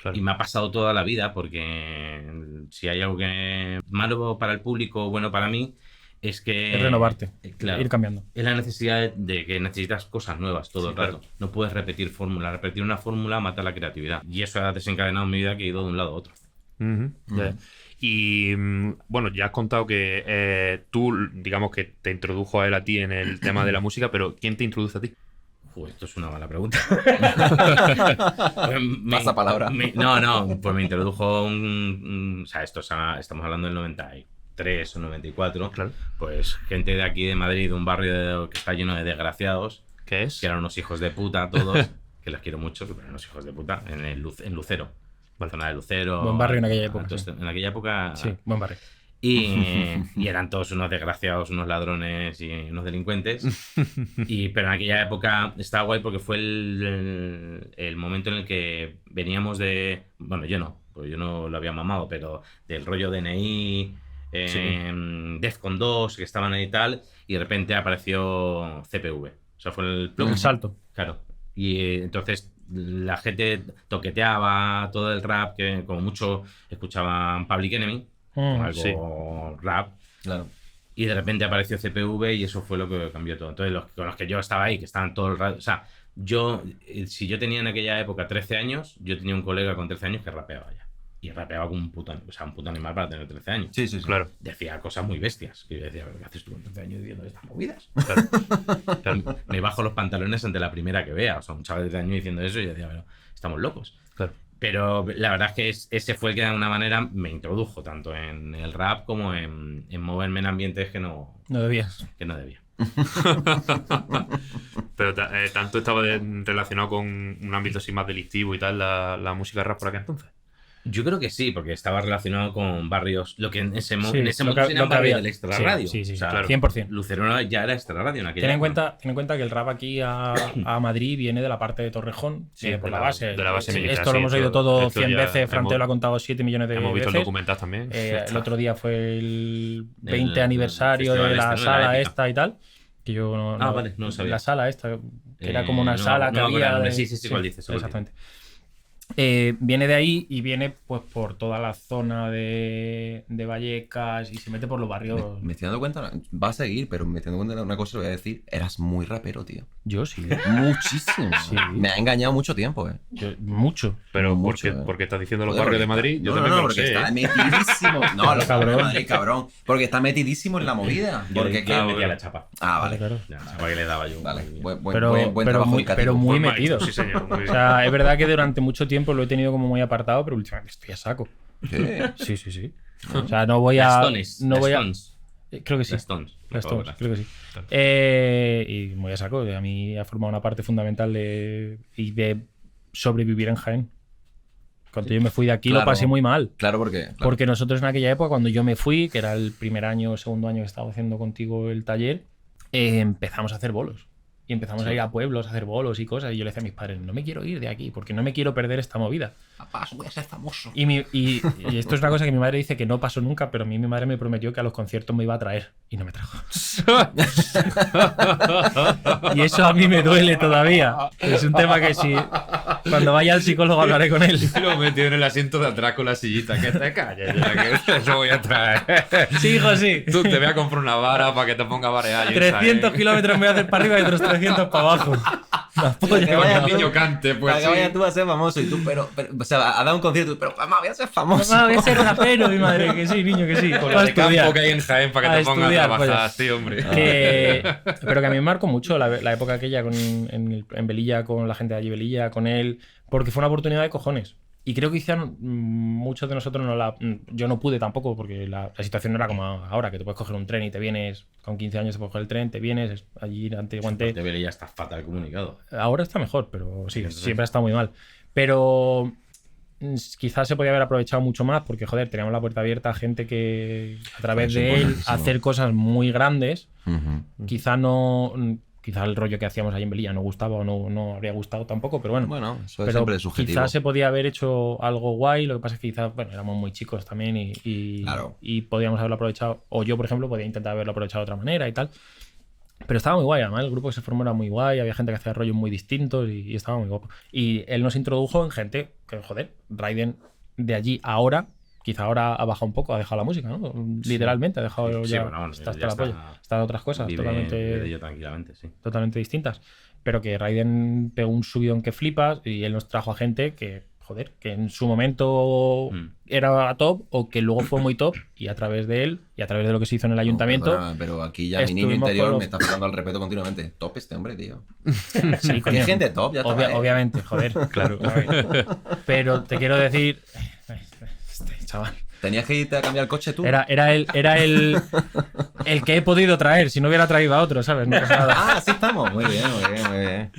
Claro. Y me ha pasado toda la vida porque si hay algo que malo para el público o bueno para mí, es que... Es renovarte, claro. ir cambiando. Es la necesidad de que necesitas cosas nuevas todo el rato. No puedes repetir fórmula. Repetir una fórmula mata la creatividad. Y eso ha desencadenado en mi vida que he ido de un lado a otro. Ujú, ya. Y bueno, ya has contado que tú, digamos que te introdujo a él a ti en el tema de la música, pero ¿quién te introduce a ti? Esto es una mala pregunta. Pasa palabra. No, pues me introdujo o sea, estamos hablando del 93 o 94. Claro. Pues gente de aquí de Madrid, un barrio que está lleno de desgraciados, ¿Qué es? que eran unos hijos de puta todos, que los quiero mucho, pero eran unos hijos de puta, en Lucero. Zona de Lucero. Buen barrio en aquella época, sí. En aquella época. Sí, buen barrio. Y eran todos unos desgraciados, unos ladrones y unos delincuentes. Pero en aquella época estaba guay porque fue el momento en el que veníamos de... Bueno, yo no lo había mamado, pero del rollo DNI, Defcon 2, que estaban ahí y tal, y de repente apareció CPV. O sea, fue El salto. Claro. Y entonces la gente toqueteaba todo el rap, que como mucho escuchaban Public Enemy, algo rap. Claro. Y de repente apareció CPV y eso fue lo que cambió todo. Entonces, con los que yo estaba ahí, que estaban todo el rato... O sea, si yo tenía en aquella época 13 años, yo tenía un colega con 13 años que rapeaba ya. Y rapeaba como un puto animal para tener 13 años. Sí. Claro. Decía cosas muy bestias. Que yo decía, ¿qué haces tú con 13 años diciendo estas movidas? Claro. Me bajo los pantalones ante la primera que vea. O sea, un chaval de 13 años diciendo eso y yo decía, pero estamos locos. Claro. Pero la verdad es que ese fue el que de alguna manera me introdujo tanto en el rap como en moverme en ambientes que no debías. debía. Pero tanto estaba relacionado con un ámbito así más delictivo y tal, la música rap por aquel entonces. Yo creo que sí, porque estaba relacionado con barrios, lo que en ese momento se lo llama que barrio había. del extrarradio. Sí, O sea, claro. 100%. Lucero ya era extrarradio en aquella época. Ten en cuenta que el rap aquí a Madrid viene de la parte de Torrejón, Sí, por de la la- base. de la base Sí, militar, esto lo sí, hemos esto- oído todo esto 100 ya veces, Franteo hemos- lo ha contado 7 millones de Hemos visto en veces. documentales también. El otro día fue el 20 el aniversario festival de la este, ¿no? De la sala épica. esta y tal. Que yo Vale, no lo sabía. La sala esta, que era como una sala no que me acuerdo el había. nombre. Sí, cuál dices. cuál dices. Exactamente. Viene de ahí y viene pues por toda la zona de Vallecas y se mete por los barrios. Me estoy dando cuenta, va a seguir, pero me estoy dando cuenta de una cosa, le voy a decir, eras muy rapero, tío. Yo sí. Muchísimo. Sí. Me ha engañado mucho tiempo, Mucho. Pero mucho, porque estás diciendo los Joder, barrios de porque Madrid, está- yo no, también no, me lo porque sé. está metidísimo. No, los Cabrón. cabrones de Madrid, cabrón. Porque está metidísimo en la movida. Yo Porque le que... metía la chapa. Ah, vale. Claro. La chapa que le daba yo. Vale. Buen Pero trabajo muy, educativo. pero muy Buen maestro, metido. sí, señor, muy O bien. sea, es verdad que durante mucho tiempo lo he tenido como muy apartado, pero últimamente estoy a saco. Sí. Sí. O sea, no voy a. Las Stones. No voy a. Stones. Creo que sí. Las Stones. Las Stones, Ahora. creo que sí. Y muy a saco. A mí ha formado una parte fundamental de sobrevivir en Jaén. Cuando yo me fui de aquí Claro. lo pasé muy mal. Claro, porque... claro. Porque nosotros en aquella época, cuando yo me fui, que era el primer año o segundo año que estaba haciendo contigo el taller, empezamos a hacer bolos. Y empezamos a ir a pueblos a hacer bolos y cosas. Y yo le decía a mis padres, no me quiero ir de aquí porque no me quiero perder esta movida. Papá, voy a ser famoso. Y esto es una cosa que mi madre dice que no pasó nunca, pero a mí mi madre me prometió que a los conciertos me iba a traer. Y no me trajo. Y eso a mí me duele todavía. Es un tema que si cuando vaya al psicólogo hablaré con él. Lo metido en el asiento de atrás con la sillita. Que te calles, que eso voy a traer. Sí, hijo, sí. Tú te voy a comprar una vara para que te ponga a barear. 300 kilómetros me voy a hacer para arriba y otros 300 para abajo. La polla, Que vaya El cabrón. niño cante, pues Para que sí. vaya tú a ser famoso y tú, pero o sea, a dar un concierto, pero mamá, voy a ser famoso. Mamá, voy a ser rapero, mi madre, que sí, niño, que sí. Con Va lo a de campo estudiar. que hay en Jaén para que A te ponga a estudiar, trabajar, pues. sí, hombre. Pero que a mí me marcó mucho la época aquella en Velilla, con la gente de allí Velilla, con él, porque fue una oportunidad de cojones. Y creo que hicieron muchos de nosotros yo no pude tampoco, porque la situación no era como ahora, que te puedes coger un tren y te vienes, con 15 años te puedes coger el tren, te vienes, allí antiguamente. De Vélez ya está fatal comunicado. Ahora está mejor, pero sí, siempre ha estado muy mal. Pero quizás se podía haber aprovechado mucho más, porque joder, teníamos la puerta abierta a gente que a través Eso es de él buenísimo. hacer cosas muy grandes. Ujú. Quizá el rollo que hacíamos ahí en Velilla no gustaba o no habría gustado tampoco, pero bueno. Bueno, eso es pero siempre subjetivo. quizás se podía haber hecho algo guay, lo que pasa es que quizás, bueno, éramos muy chicos también y Claro. podíamos haberlo aprovechado, o yo, por ejemplo, podía intentar haberlo aprovechado de otra manera y tal. Pero estaba muy guay, además el grupo que se formó era muy guay, había gente que hacía rollos muy distintos y estaba muy guapo. Y él nos introdujo en gente que, joder, Raiden de allí a ahora, quizá ahora ha bajado un poco, ha dejado la música, ¿no? Literalmente, ha dejado Sí, ya, bueno, bueno, está ya hasta la polla. Está en otras cosas Vive totalmente de ello tranquilamente, sí. totalmente distintas. Pero que Raiden pegó un subidón que flipas y él nos trajo a gente que joder, que en su momento era top o que luego fue muy top y a través de él y a través de lo que se hizo en el ayuntamiento. Perdona, pero aquí ya mi niño estuvimos interior con los- me está faltando al respeto continuamente. Top este hombre, tío. Sí, coño. Hay gente top, ya está. Obviamente, joder. Claro. Pero te quiero decir, este chaval. Tenías que irte a cambiar el coche tú. Era el que he podido traer, si no hubiera traído a otro, ¿sabes? No pasa nada. Ah, así estamos. Muy bien, muy bien, muy bien.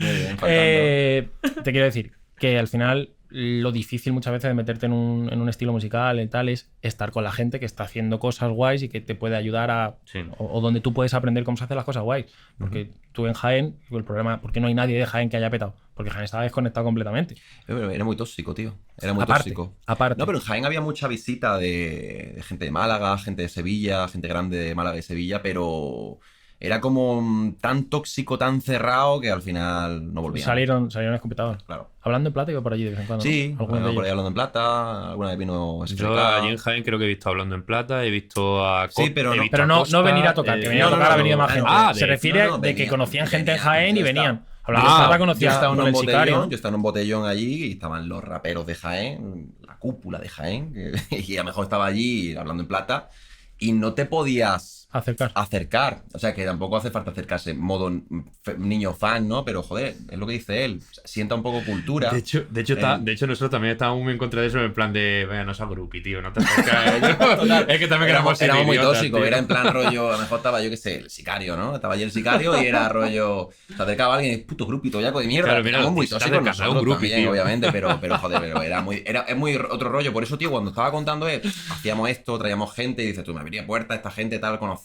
Muy bien, Te quiero decir que al final lo difícil muchas veces de meterte en un estilo musical y tal es estar con la gente que está haciendo cosas guays y que te puede ayudar a... Sí. O donde tú puedes aprender cómo se hacen las cosas guays. Porque tú en Jaén, el problema, ¿por qué no hay nadie de Jaén que haya petado? Porque Jaén estaba desconectado completamente. Pero era muy tóxico, tío. Era muy Aparte, tóxico. aparte. No, pero en Jaén había mucha visita de gente de Málaga, gente de Sevilla, gente grande de Málaga y Sevilla, pero era como tan tóxico, tan cerrado que al final no volvían. Salieron escopetados. Claro. Hablando en plata iba por allí de vez en cuando. Sí, ¿no? Algunos de por ahí ellos. hablando en plata, alguna vez vino Yo SFK. allí en Jaén creo que he visto Hablando en Plata, he visto a Sí, pero he no- visto Pero a no Costa, venir a tocar, que venir a no, tocar no, ha venido no, más no, gente. Se de- refiere no, de que venía, conocían gente en venía, Jaén y yo estaba- venían. Hablando en plata Yo conocía estaba en por un el botellón, sicario. yo estaba en un botellón allí y estaban los raperos de Jaén, la cúpula de Jaén, y a lo mejor estaba allí hablando en plata, y no te podías Acercar. o sea que tampoco hace falta acercarse en modo niño fan, ¿no? Pero joder, es lo que dice él, sienta un poco cultura. De hecho, nosotros también estábamos muy en contra de eso, en plan de, venga, no seas grupi, tío, no te acerques a ellos. Es que también éramos muy idiotas, tóxicos, tío. era en plan rollo, a lo mejor estaba yo que sé, el sicario, ¿no? Estaba allí el sicario y era rollo, se acercaba alguien, puto grupi, toyaco de mierda. Claro, mira, éramos muy te estás tóxicos acercando a un nosotros grupi, también, tío. obviamente, pero joder, pero es muy otro rollo. Por eso, tío, cuando estaba contando hacíamos esto, traíamos gente y dices, tú me abría puertas, esta gente tal, conocíamos.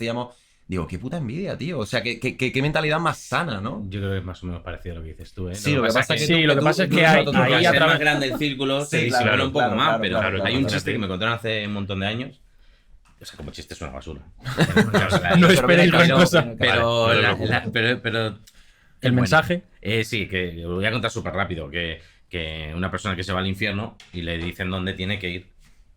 Digo, qué puta envidia, tío. O sea, qué mentalidad más sana, ¿no? Yo creo que es más o menos parecido a lo que dices tú, ¿eh? Sí, lo que pasa es que Sí, lo que pasa es que tú- hay- tú- ahí Al a ser través- más grande el círculo se Sí, disimula claro, un poco claro, más, claro, pero claro, hay un claro, chiste sí. que me contaron hace un montón de años. O sea, como chiste es una basura. No esperéis gran pero, cosa. Pero, Vale, la- no te preocupes. pero El bueno. mensaje. Sí, que lo voy a contar súper rápido. Que una persona que se va al infierno y le dicen dónde tiene que ir.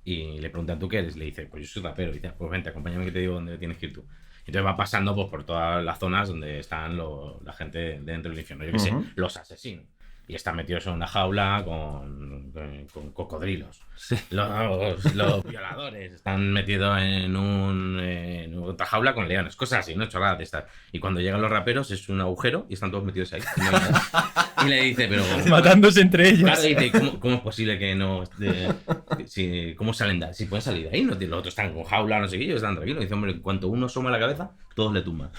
Y le preguntan, ¿tú qué eres? Le dice, pues yo soy rapero. Y dice, pues vente, acompáñame que te digo dónde tienes que ir tú. Entonces va pasando pues, por todas las zonas donde están la gente dentro del infierno. Yo qué sé, los asesinos. Y están metidos en una jaula con cocodrilos. Los violadores están metidos en otra jaula con leones. Cosas así, ¿no? Chorradas de estas. Y cuando llegan los raperos es un agujero y están todos metidos ahí. Y no hay nada. Y le dice, pero... Matándose entre ellos. Claro, dice, ¿cómo es posible que no... ¿Cómo salen de ahí? Si pueden salir de ahí, ¿no? Los otros están con jaula, no sé qué, ellos están tranquilos. Dice, hombre, en cuanto uno asoma la cabeza, todos le tumban.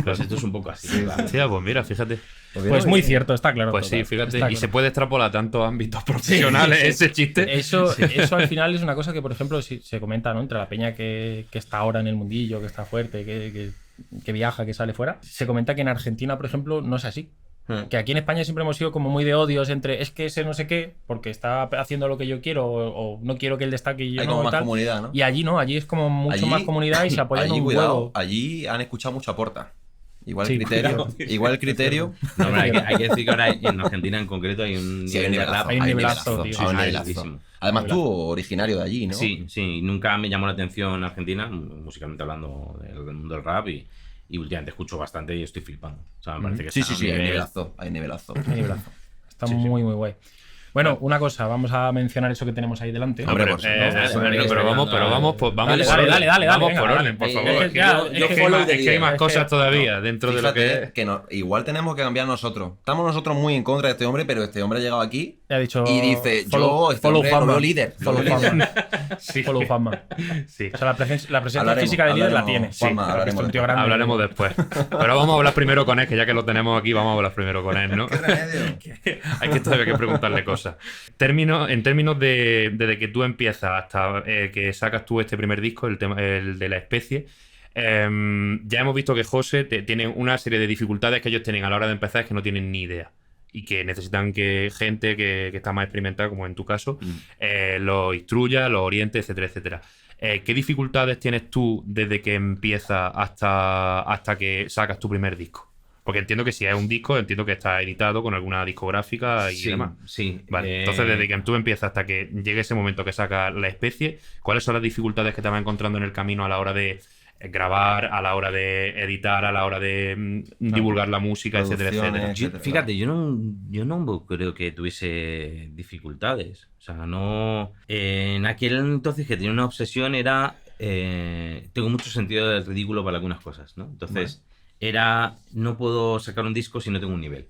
Pues esto es un poco así. ¿Vale? Hostia, pues mira, fíjate. Pues muy cierto, está claro. Pues sí, total. fíjate. Está Y claro. se puede extrapolar a tantos ámbitos profesionales Sí, sí. ese chiste. Eso al final es una cosa que, por ejemplo, se comenta, ¿no? Entre la peña que está ahora en el mundillo, que está fuerte, que viaja, que sale fuera. Se comenta que en Argentina, por ejemplo, no es así. Que aquí en España siempre hemos sido como muy de odios entre es que ese no sé qué, porque está haciendo lo que yo quiero o no quiero que él destaque y yo Hay no como y más tal. comunidad, ¿no? Y allí no, allí es como mucho Allí- más comunidad y se apoyan allí, un cuidado, huevo. allí han escuchado mucho a Porta. Igual Sí, el criterio. cuidado. Igual el criterio. No, hombre, hay que decir que ahora en Argentina en concreto hay un Sí, hay un nivel de nivelazo. rap. Hay un nivelazo, tío. hay un Sí, nivelazo. altísimo. Además, tú, originario de allí, ¿no? Sí, sí, nunca me llamó la atención Argentina, musicalmente hablando del mundo del rap y últimamente escucho bastante y estoy flipando. O sea, me parece que Sí, está sí, a un hay nivel- nivelazo. Hay nivelazo. Qué nivelazo. Está muy, muy guay. Bueno, una cosa, vamos a mencionar eso que tenemos ahí delante. Hombre, Hombre, por supuesto. pero vamos por Dale, por dale, dale, vamos venga, por dale. orden, por favor. Es que ya- Es es que que hay más- follow the es que hay más leader. cosas Es que- todavía dentro de lo que es. que igual tenemos que cambiar nosotros. Estamos nosotros muy en contra de este hombre, pero este hombre ha llegado aquí Ya ha dicho. y dice, este hombre lo veo líder. Follow Fama. Sí. Follow Fama. Sí. O sea, la presencia Hablaremos, física de líder la hablaremos, tiene. Juanma, pero que hablaremos es un tío después. grande. Hablaremos después. Pero vamos a hablar primero con él, que ya que lo tenemos aquí, vamos a hablar primero con él, ¿no? Hay que todavía que preguntarle cosas. En términos de desde que tú empiezas hasta que sacas tú este primer disco, el de la especie, ya hemos visto que José tiene una serie de dificultades que ellos tienen a la hora de empezar, es que no tienen ni idea. Y que necesitan que gente que está más experimentada, como en tu caso, los instruya, los oriente, etcétera, etcétera. ¿Qué dificultades tienes tú desde que empiezas hasta que sacas tu primer disco? Porque entiendo que si es un disco, entiendo que está editado con alguna discográfica y Sí, demás. sí. Vale, entonces desde que tú empiezas hasta que llegue ese momento que sacas la especie, ¿cuáles son las dificultades que te vas encontrando en el camino a la hora de grabar, a la hora de editar, a la hora de divulgar la música, etcétera, Producciones, etcétera. etcétera. Fíjate, yo no creo que tuviese dificultades. O sea, no. En aquel entonces que tenía una obsesión era. Tengo mucho sentido del ridículo para algunas cosas, ¿no? Entonces, no puedo sacar un disco si no tengo un nivel.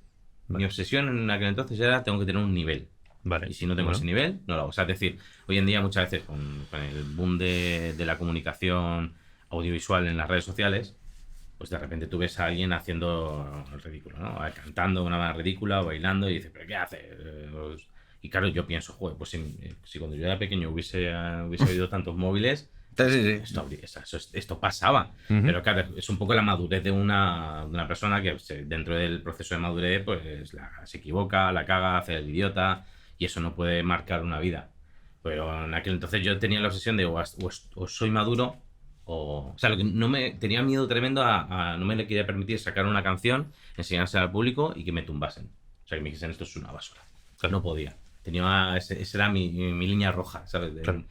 Mi obsesión en aquel entonces era tengo que tener un nivel. Vale. Y si no tengo ese nivel, no lo hago. O sea, es decir, hoy en día muchas veces con el boom de la comunicación audiovisual en las redes sociales, pues de repente tú ves a alguien haciendo el ridículo, ¿no? Cantando una manera ridícula o bailando y dices, ¿pero qué hace? Y claro, yo pienso, joder, pues si cuando yo era pequeño hubiese oído tantos móviles, Sí. esto pasaba. Pero claro, es un poco la madurez de una persona que dentro del proceso de madurez pues se equivoca, la caga, hace el idiota y eso no puede marcar una vida. Pero en aquel entonces yo tenía la obsesión de o soy maduro o sea, lo que tenía miedo tremendo no me le quería permitir sacar una canción, enseñársela al público y que me tumbasen. O sea, que me dijesen esto es una basura. O sea, no podía. Esa era mi línea roja, ¿sabes? Claro.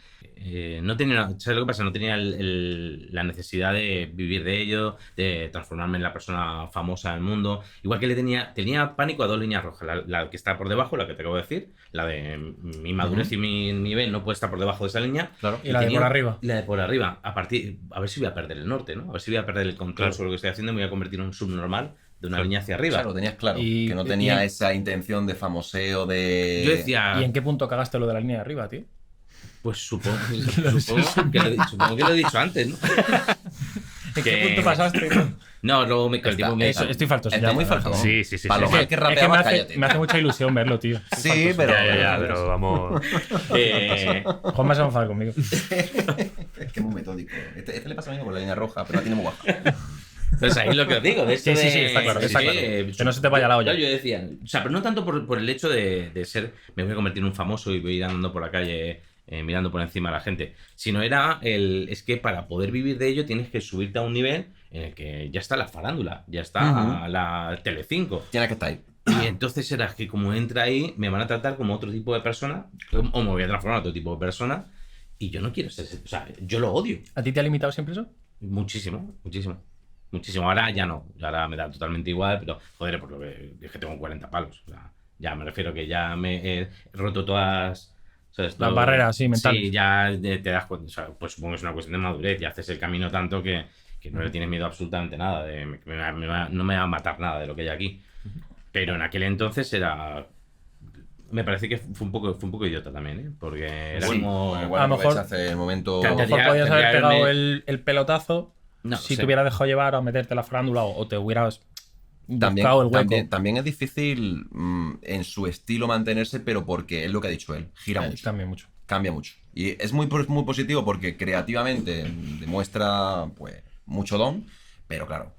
No tenía, ¿sabes lo que pasa? No tenía la necesidad de vivir de ello, de transformarme en la persona famosa del mundo. Igual que tenía pánico a dos líneas rojas. La que está por debajo, la que te acabo de decir, la de mi madurez y mi nivel no puede estar por debajo de esa línea. Claro. Y la de por arriba. Y la de por arriba. A ver si voy a perder el norte, ¿no? A ver si voy a perder el control sobre lo que estoy haciendo y me voy a convertir en un subnormal de una línea hacia arriba. Claro, tenías claro. Y- que no tenía y- esa intención de famoseo, de... Yo decía... ¿Y en qué punto cagaste lo de la línea de arriba, tío? Pues supongo que lo he dicho antes, ¿no? ¿En Que- qué punto pasaste? No, luego con el tiempo me... Estoy faltoso. Está ya, muy ya, faltoso. Sí. Para lo sí. mal que Es que rapeabas, cállate. me hace mucha ilusión verlo, tío. Sí, pero... Pero vamos. Juanma se va a enfadar conmigo. Es que es muy metódico. Este le pasa a mí con la línea roja, pero la tiene muy baja. Pues ahí lo que os digo, de esto Sí, de... está claro, está claro. Que no se te vaya la olla. Yo decía, o sea, pero no tanto por el hecho de ser, me voy a convertir en un famoso y voy a ir andando por la calle mirando por encima a la gente, sino es que para poder vivir de ello tienes que subirte a un nivel en el que ya está la farándula, ya está la Telecinco. Tienes que estar ahí. Y entonces era que como entra ahí, me van a tratar como otro tipo de persona, o me voy a transformar en otro tipo de persona, y yo no quiero ser ese, o sea, yo lo odio. ¿A ti te ha limitado siempre eso? Muchísimo. Ahora ya no, ahora me da totalmente igual, pero joder, por lo que es que tengo 40 palos. O sea, ya me refiero que ya me he roto todas, ¿sabes? Las barreras, sí, mentales. Sí, ya te das cuenta, o sea, pues supongo que es una cuestión de madurez y haces el camino tanto que no le tienes miedo a absolutamente nada, no me va a matar nada de lo que hay aquí. Pero en aquel entonces me parece que fue un poco idiota también, ¿eh? Porque era Sí, como... bueno, igual a lo mejor- aprovechaste el momento... A lo mejor Tendría- podías haber tendría pegado haberme- el pelotazo No, si sí. te hubieras dejado llevar a meterte la farándula o te hubieras También, buscado el hueco. también es difícil en su estilo mantenerse, pero porque es lo que ha dicho él, gira mucho, También mucho. cambia mucho. Y es muy positivo porque creativamente demuestra pues mucho don, pero claro,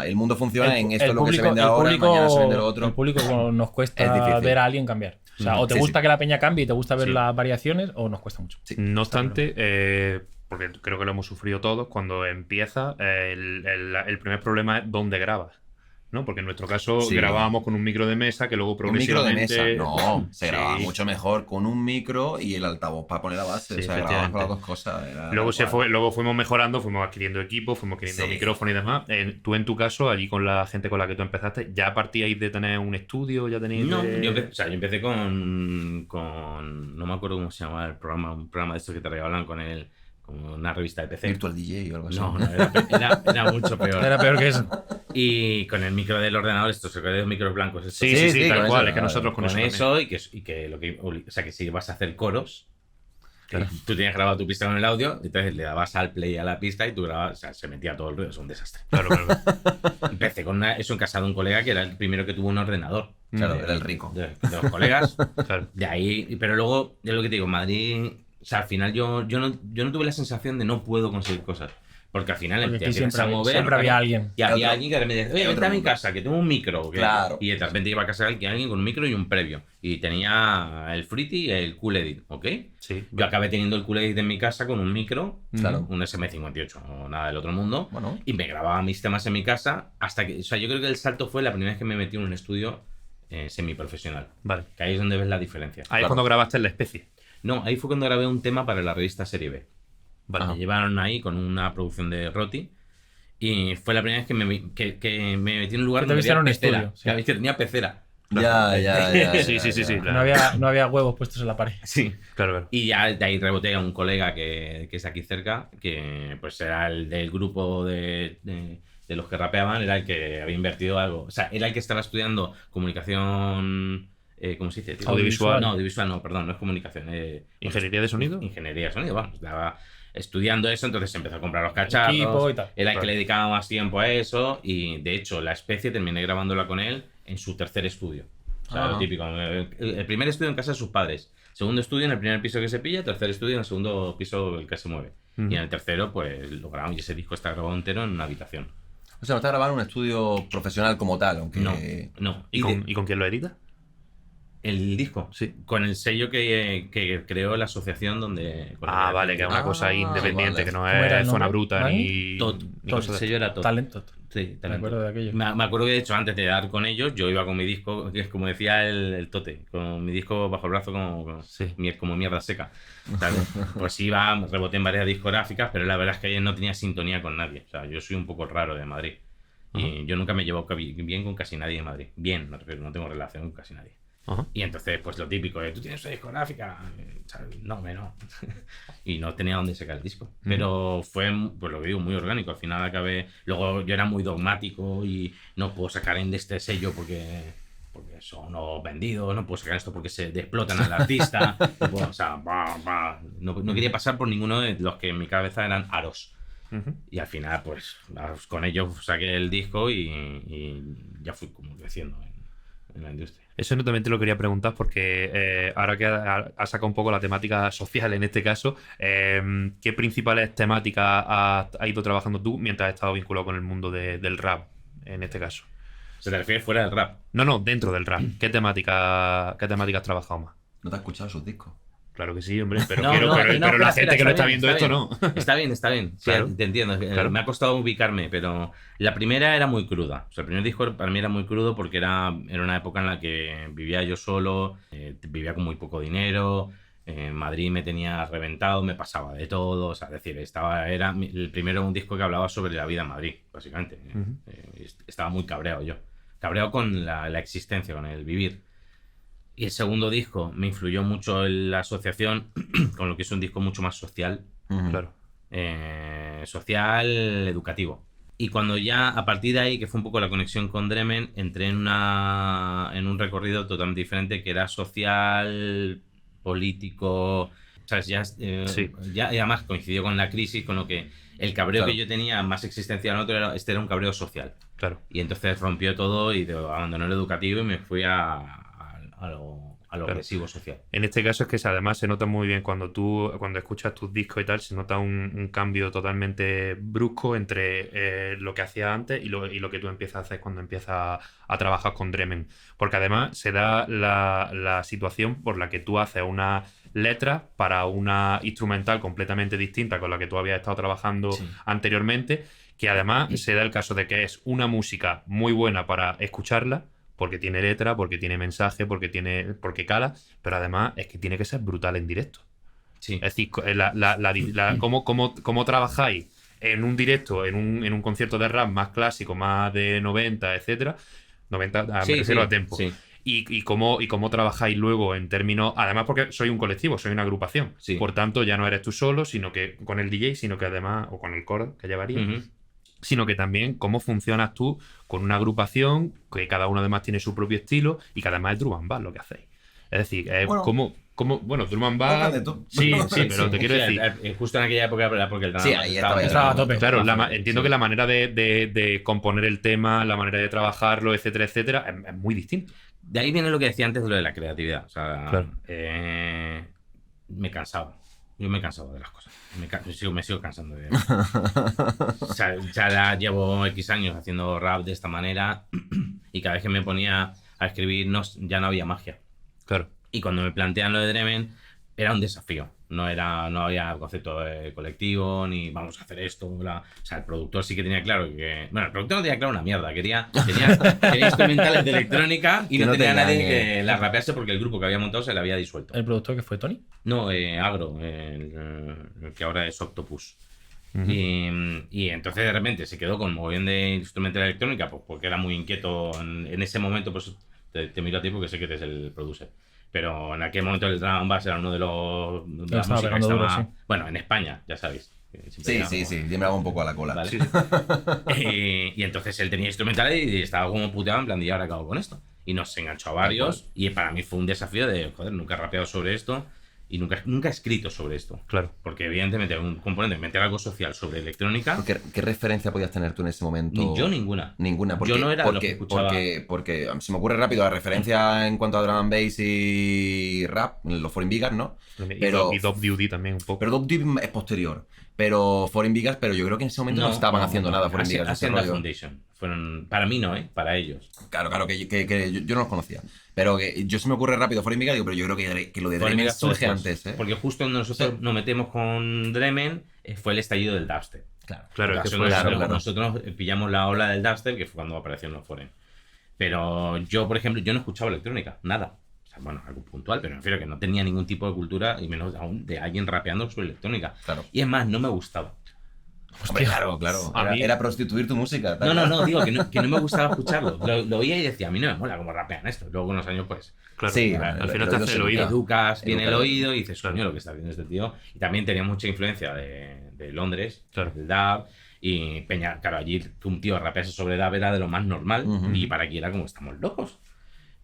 el mundo funciona en esto es lo que se vende ahora, mañana se vende lo otro. El público nos Es cuesta difícil. ver a alguien cambiar. O sea, o te Sí, gusta sí. que la peña cambie y te gusta ver Sí. las variaciones, o nos cuesta mucho. Sí, No está obstante, porque creo que lo hemos sufrido todos, cuando empieza, el primer problema es dónde grabas, ¿no? Porque en nuestro caso Sí. grabábamos con un micro de mesa que luego Un micro de progresivamente... mesa, no, se Sí. grababa mucho mejor con un micro y el altavoz para poner la base. Sí, O sea, grababas con las efectivamente. dos cosas. era Luego, igual. luego fuimos mejorando, fuimos adquiriendo equipo, fuimos adquiriendo Sí. micrófono y demás. Tú en tu caso, allí con la gente con la que tú empezaste, ¿ya partíais de tener un estudio? ¿Ya tenéis No, de- yo empecé con... No me acuerdo cómo se llamaba el programa, un programa de estos que te regalan con una revista de PC. Virtual DJ o algo así. No, era mucho peor. Era peor que eso. Y con el micro del ordenador, estos micros blancos. estos. Sí, sí, Sí, tal con cual. eso, Es que nosotros con, Con eso eso y que lo que... O sea, que si vas a hacer coros... Claro. Tú tenías grabado tu pista con el audio, entonces le dabas al play a la pista y tú grababas, o sea, se metía todo el ruido, es un desastre. también. Claro. Empecé con eso en casa de un colega que era el primero que tuvo un ordenador. Claro, era el rico. De los colegas. Claro. De ahí, pero luego, es lo que te digo, Madrid, o sea, al final yo no tuve la sensación de no puedo conseguir cosas. Porque al final Porque te aquí empiezas a mover. siempre había alguien. Y había Otro- alguien que me decía, oye, vente otro a mi mundo. casa, que tengo un micro. Claro. Y de repente iba a casa de alguien con un micro y un previo. Y tenía el Fruity y el Cool Edit, ¿ok? Sí. Yo acabé teniendo el Cool Edit en mi casa con un micro, Claro. un SM58 o nada del otro mundo. Bueno. Y me grababa mis temas en mi casa hasta que, o sea, yo creo que el salto fue la primera vez que me metí en un estudio semiprofesional. Vale. Que ahí es donde ves la diferencia. Ahí es cuando grabaste en La Especie. No, ahí fue cuando grabé un tema para la revista Serie B. Vale. Me llevaron ahí con una producción de Roti. Y fue la primera vez que me metí en un lugar Que te donde viste en un había pecera. estudio, sí. Que tenía pecera. Ya. Sí. No había huevos puestos en la pared. Sí. Claro. Y ya de ahí reboté a un colega que es aquí cerca, que pues era el del grupo de los que rapeaban, era el que había invertido algo. O sea, era el que estaba estudiando comunicación... ¿cómo se dice, tío? Audiovisual. No, audiovisual no, perdón, no es comunicación. ¿Ingeniería de sonido? Ingeniería de sonido, vamos. Estaba estudiando eso, entonces empezó a comprar los cacharros. Equipo y tal. Era el que Claro. le dedicaba más tiempo a eso y de hecho La Especie terminé grabándola con él en su tercer estudio. O sea, lo típico. El primer estudio en casa de sus padres. Segundo estudio en el primer piso que se pilla, tercer estudio en el segundo piso el que se mueve. Ujú. Y en el tercero, pues lo grabamos y ese disco está grabado entero en una habitación. O sea, no está grabado en un estudio profesional como tal, aunque... No. ¿Y con quién lo edita? El disco. Sí. Con el sello que creó la asociación donde... Vale, que es una cosa ahí independiente, vale. que no ¿Cómo era el es zona nombre? bruta ¿Mani? ni Tot. ni El cosas de sello era Tot. Talento. Sí, Me acuerdo de aquello. Me acuerdo que de hecho antes de dar con ellos, yo iba con mi disco, que es como decía el Tote, con mi disco bajo el brazo como mierda seca. ¿Sabes? Pues iba, reboté en varias discográficas, pero la verdad es que no tenía sintonía con nadie. O sea, yo soy un poco raro de Madrid. Y yo nunca me llevo bien con casi nadie de Madrid. Bien, me refiero, no tengo relación con casi nadie. Ajá. Y entonces, pues lo típico, ¿tú tienes una discográfica? ¿Sabes? No. Y no tenía dónde sacar el disco. Pero fue, pues lo que digo, muy orgánico. Al final acabé... Luego yo era muy dogmático y no puedo sacar en este sello porque son los vendidos, no puedo sacar esto porque se explotan al artista. No puedo, o sea, no quería pasar por ninguno de los que en mi cabeza eran aros. Y al final, pues con ellos saqué el disco y ya fui como creciendo en la industria. Eso no también te lo quería preguntar porque ahora que has sacado un poco la temática social en este caso, ¿qué principales temáticas has ido trabajando tú mientras has estado vinculado con el mundo del rap en este caso? ¿Se te refiere fuera del rap? No, dentro del rap. ¿Qué temática has trabajado más? ¿No te has escuchado sus discos? Claro que sí, hombre, pero, No, pero la gente que lo está bien, viendo esto no. Está bien. Sí, Claro. te entiendo. Claro. Me ha costado ubicarme, pero la primera era muy cruda. O sea, el primer disco para mí era muy crudo porque era una época en la que vivía yo solo, vivía con muy poco dinero, Madrid me tenía reventado, me pasaba de todo. O sea, es decir, era el primero un disco que hablaba sobre la vida en Madrid, básicamente. Estaba muy cabreado yo. Cabreado con la existencia, con el vivir. Y el segundo disco me influyó mucho en la asociación, con lo que es un disco mucho más social. Claro. Social, educativo. Y cuando ya, a partir de ahí, que fue un poco la conexión con Dremen, entré en un recorrido totalmente diferente, que era social, político... ¿Sabes? Sí. Ya, y además coincidió con la crisis, con lo que el cabreo Claro. que yo tenía más existencial en otro, era un cabreo social. Claro. Y entonces rompió todo y abandoné el educativo y me fui a lo agresivo social. En este caso es que además se nota muy bien cuando escuchas tus discos y tal, se nota un cambio totalmente brusco entre lo que hacías antes y lo que tú empiezas a hacer cuando empiezas a trabajar con Dremen. Porque además se da la situación por la que tú haces una letra para una instrumental completamente distinta con la que tú habías estado trabajando anteriormente, que además se da el caso de que es una música muy buena para escucharla, porque tiene letra, porque tiene mensaje, porque cala, pero además es que tiene que ser brutal en directo. Sí. Es decir, cómo trabajáis en un directo, en un concierto de rap más clásico, más de 90, etcétera, 90, me refiero a tempo. Sí. Y cómo trabajáis luego en términos... Además porque soy un colectivo, soy una agrupación. Sí. Por tanto, ya no eres tú solo, sino que con el DJ, sino que además... O con el coro que llevaría. Ujú. Sino que también cómo funcionas tú con una agrupación, que cada uno además tiene su propio estilo y que además es drum and bass lo que hacéis. Es decir, bueno, drum and bass... Tocan de todo. Sí, pero te quiero Sí, decir... justo en aquella época era porque el drama Sí, ahí estaba a tope. Claro, entiendo que la manera de componer el tema, la manera de trabajarlo, etcétera, etcétera, es muy distinto. De ahí viene lo que decía antes de lo de la creatividad. O sea, Claro. Me cansaba. Yo me he cansado de las cosas. Me sigo cansando de o sea, ya llevo X años haciendo rap de esta manera y cada vez que me ponía a escribir ya no había magia. Claro. Y cuando me plantean lo de Dremen, era un desafío. No había concepto de colectivo, ni vamos a hacer esto. O sea, el productor sí que tenía claro que. Bueno, el productor no tenía claro una mierda. Tenía instrumentales de electrónica y Que no no tenía nadie tenían, que la rapease porque el grupo que había montado se le había disuelto. ¿El productor que fue Tony? No, Agro, el que ahora es Octopus. Y entonces de repente se quedó con mogollón de instrumental electrónica, pues porque era muy inquieto en ese momento. Pues te miro a ti porque sé que eres el producer. Pero en aquel momento el drum and bass era uno de los. De la estaba música que pegando duro, estaba- sí. Bueno, en España, ya sabéis. Sí, siempre hago un poco a la cola. Vale. Y entonces él tenía instrumentales y estaba como puteado en plan de, ¿y ahora qué hago con esto? Y nos enganchó a varios. Y para mí fue un desafío de, joder, nunca he rapeado sobre esto y nunca he escrito sobre esto. Claro. Porque evidentemente un componente, meter algo social sobre electrónica, ¿Qué referencia podías tener tú en ese momento? ni yo ninguna. Ninguna, porque, Yo no era de los que porque, escuchaba. porque se me ocurre rápido la referencia en cuanto a drum and bass y rap, los Foreign Biggers, ¿no? Pero- Y Dub Duty también un poco. Pero Dub Deep es posterior. Pero Foreign Biggers, pero yo creo que en ese momento no, estaban haciendo nada Foreign Biggers. ese Hacienda rollo. Foundation. Fueron, para mí no, para ellos. Claro, que yo no los conocía. Pero que yo se me ocurre rápido Foreign Biggers, digo, pero yo creo que lo de Foreign Dremen Biggers fue surge después. antes, ¿eh? Porque justo cuando nosotros Sí. nos metemos con Dremen fue el estallido del dubstep. Claro. Claro, es que Nosotros, fue claro. nosotros pillamos la ola del dubstep, que fue cuando apareció en los Foreign. Pero yo, por ejemplo, yo no escuchaba electrónica, nada. O sea, bueno, algo puntual, pero me refiero que no tenía ningún tipo de cultura, y menos aún de alguien rapeando sobre electrónica. Claro. Y es más, no me gustaba. Hombre, claro. A Era, mí- era prostituir tu música. tal. No, digo que no me gustaba escucharlo. Lo oía y decía, a mí no me mola cómo rapean esto. Luego con los años, pues, Claro, Sí, al final lo te hace el sé. oído. educas bien el Educa. oído y dices, coño, lo que está haciendo este tío. Y también tenía mucha influencia de Londres, Claro. del dub. Y Peña, claro, allí que un tío rapease sobre dub era de lo más normal. Ujú. Y para aquí era como estamos locos.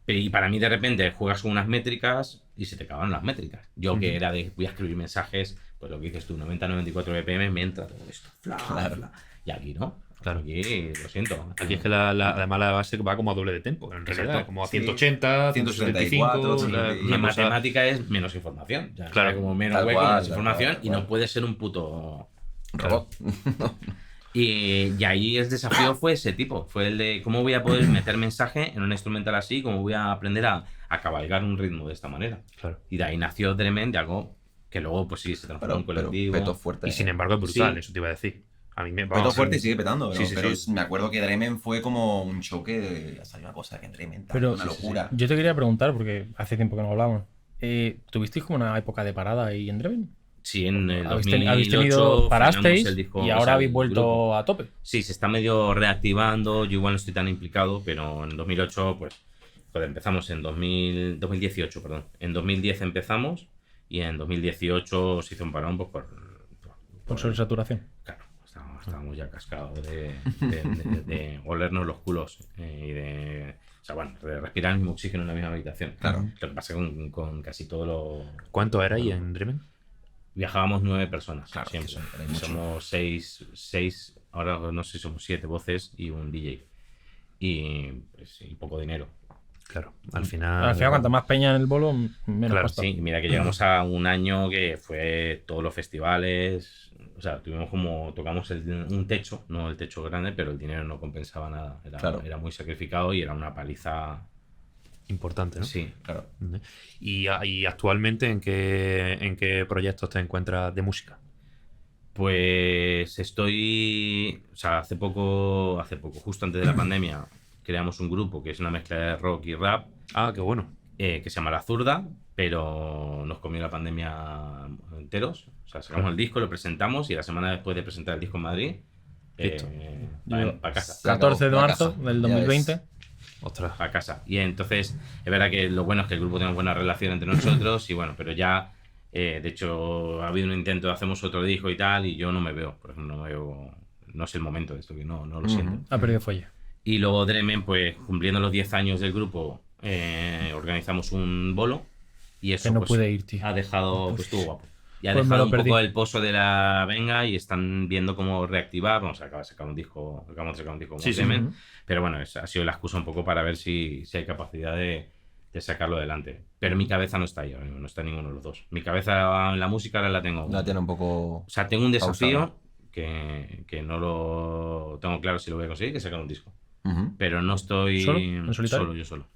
Y para mí, de repente, juegas con unas métricas y se te acaban las métricas. Yo que era de, voy a escribir mensajes, pues lo que dices tú, 90-94 BPM, me entra todo esto. Fla, Claro. fla. Y aquí no. Claro. Aquí, lo siento. Aquí es que además la base va como a doble de tempo, en realidad, Exacto. como a Sí. 180, 174, 175. Y en matemática es menos información. Ya, Claro. como menos Tal hueco, cual, menos tal información cual, y tal no puede ser un puto. Robot. Y ahí el desafío fue ese tipo. Fue el de cómo voy a poder meter mensaje en un instrumental así, cómo voy a aprender a cabalgar un ritmo de esta manera. Claro. Y de ahí nació Dremen de algo que luego, pues sí, se transformó en Pero colectivo. peto fuerte. Y sin embargo es brutal, Sí. eso te iba a decir. A mí me Peto fuerte y sigue petando. Sí, sí, pero sí. me acuerdo que Dremen fue como un choque de. Ya salió una cosa que Dremen, tal, Pero una locura. yo te quería preguntar, porque hace tiempo que no hablamos. ¿Tuvisteis como una época de parada ahí en Dreven? Sí, en el ¿Habéis 2008 tenido, parasteis frenamos el disco, y o ahora sea, habéis el vuelto grupo. a tope? Sí, se está medio reactivando. Yo igual no estoy tan implicado, pero en 2008, pues, joder, empezamos en 2018, perdón. En 2010 empezamos y en 2018 se hizo un parón, pues, Por sobresaturación. Claro, estábamos ya cascados de olernos los culos y de. O sea, bueno, de respirar el mismo oxígeno en la misma habitación. Claro. Lo que pasa con casi todo lo. ¿Cuánto era ahí en Dremen? Viajábamos 9 personas. Claro, siempre. que son- hay mucho. Somos 6, ahora no sé si somos 7 voces y un DJ. Y, pues, y poco dinero. Claro, al final. Al final, cuanta más peña en el bolo, menos Claro, pasta. Sí, y mira que llegamos a un año que fue todos los festivales. O sea, tocamos un techo, no el techo grande, pero el dinero no compensaba nada. Claro. Era muy sacrificado y era una paliza. Importante, ¿no? Sí. Claro. Y actualmente en qué proyectos te encuentras de música? Pues estoy. O sea, hace poco, justo antes de la pandemia, creamos un grupo que es una mezcla de rock y rap. Ah, qué bueno. Que se llama La Zurda, pero nos comió la pandemia enteros. O sea, sacamos el disco, lo presentamos y la semana después de presentar el disco en Madrid, Listo. para casa. Se acabó, 14 de la marzo casa. del Ya 2020. ves. Ostras. A casa. Y entonces, es verdad que lo bueno es que el grupo tiene buena relación entre nosotros y bueno, pero ya, de hecho, ha habido un intento de hacemos otro disco y tal, y yo no me veo, por ejemplo, no es el momento de esto, que no lo siento. Ha perdido fuelle. Y luego Dremen, pues cumpliendo los 10 años del grupo, organizamos un bolo y eso Que no pues, pude ir, tío. ha dejado, pues estuvo guapo. Y ha Pues me dejado lo un perdí. poco el pozo de la venga y están viendo cómo reactivar. Vamos a acabar de sacar un disco, acabamos de sacar un disco como Sí, sí. Dremen. Ujú. Pero bueno, ha sido la excusa un poco para ver si hay capacidad de sacarlo adelante. Pero mi cabeza no está ahí ahora mismo, no está ninguno de los dos. Mi cabeza en la música ahora la tengo. La tiene un poco. O sea, tengo un desafío pausada. que no lo tengo claro si lo voy a conseguir, que es sacar un disco. Ujú. Pero no estoy ¿Solo? ¿En solitario? solo, yo solo.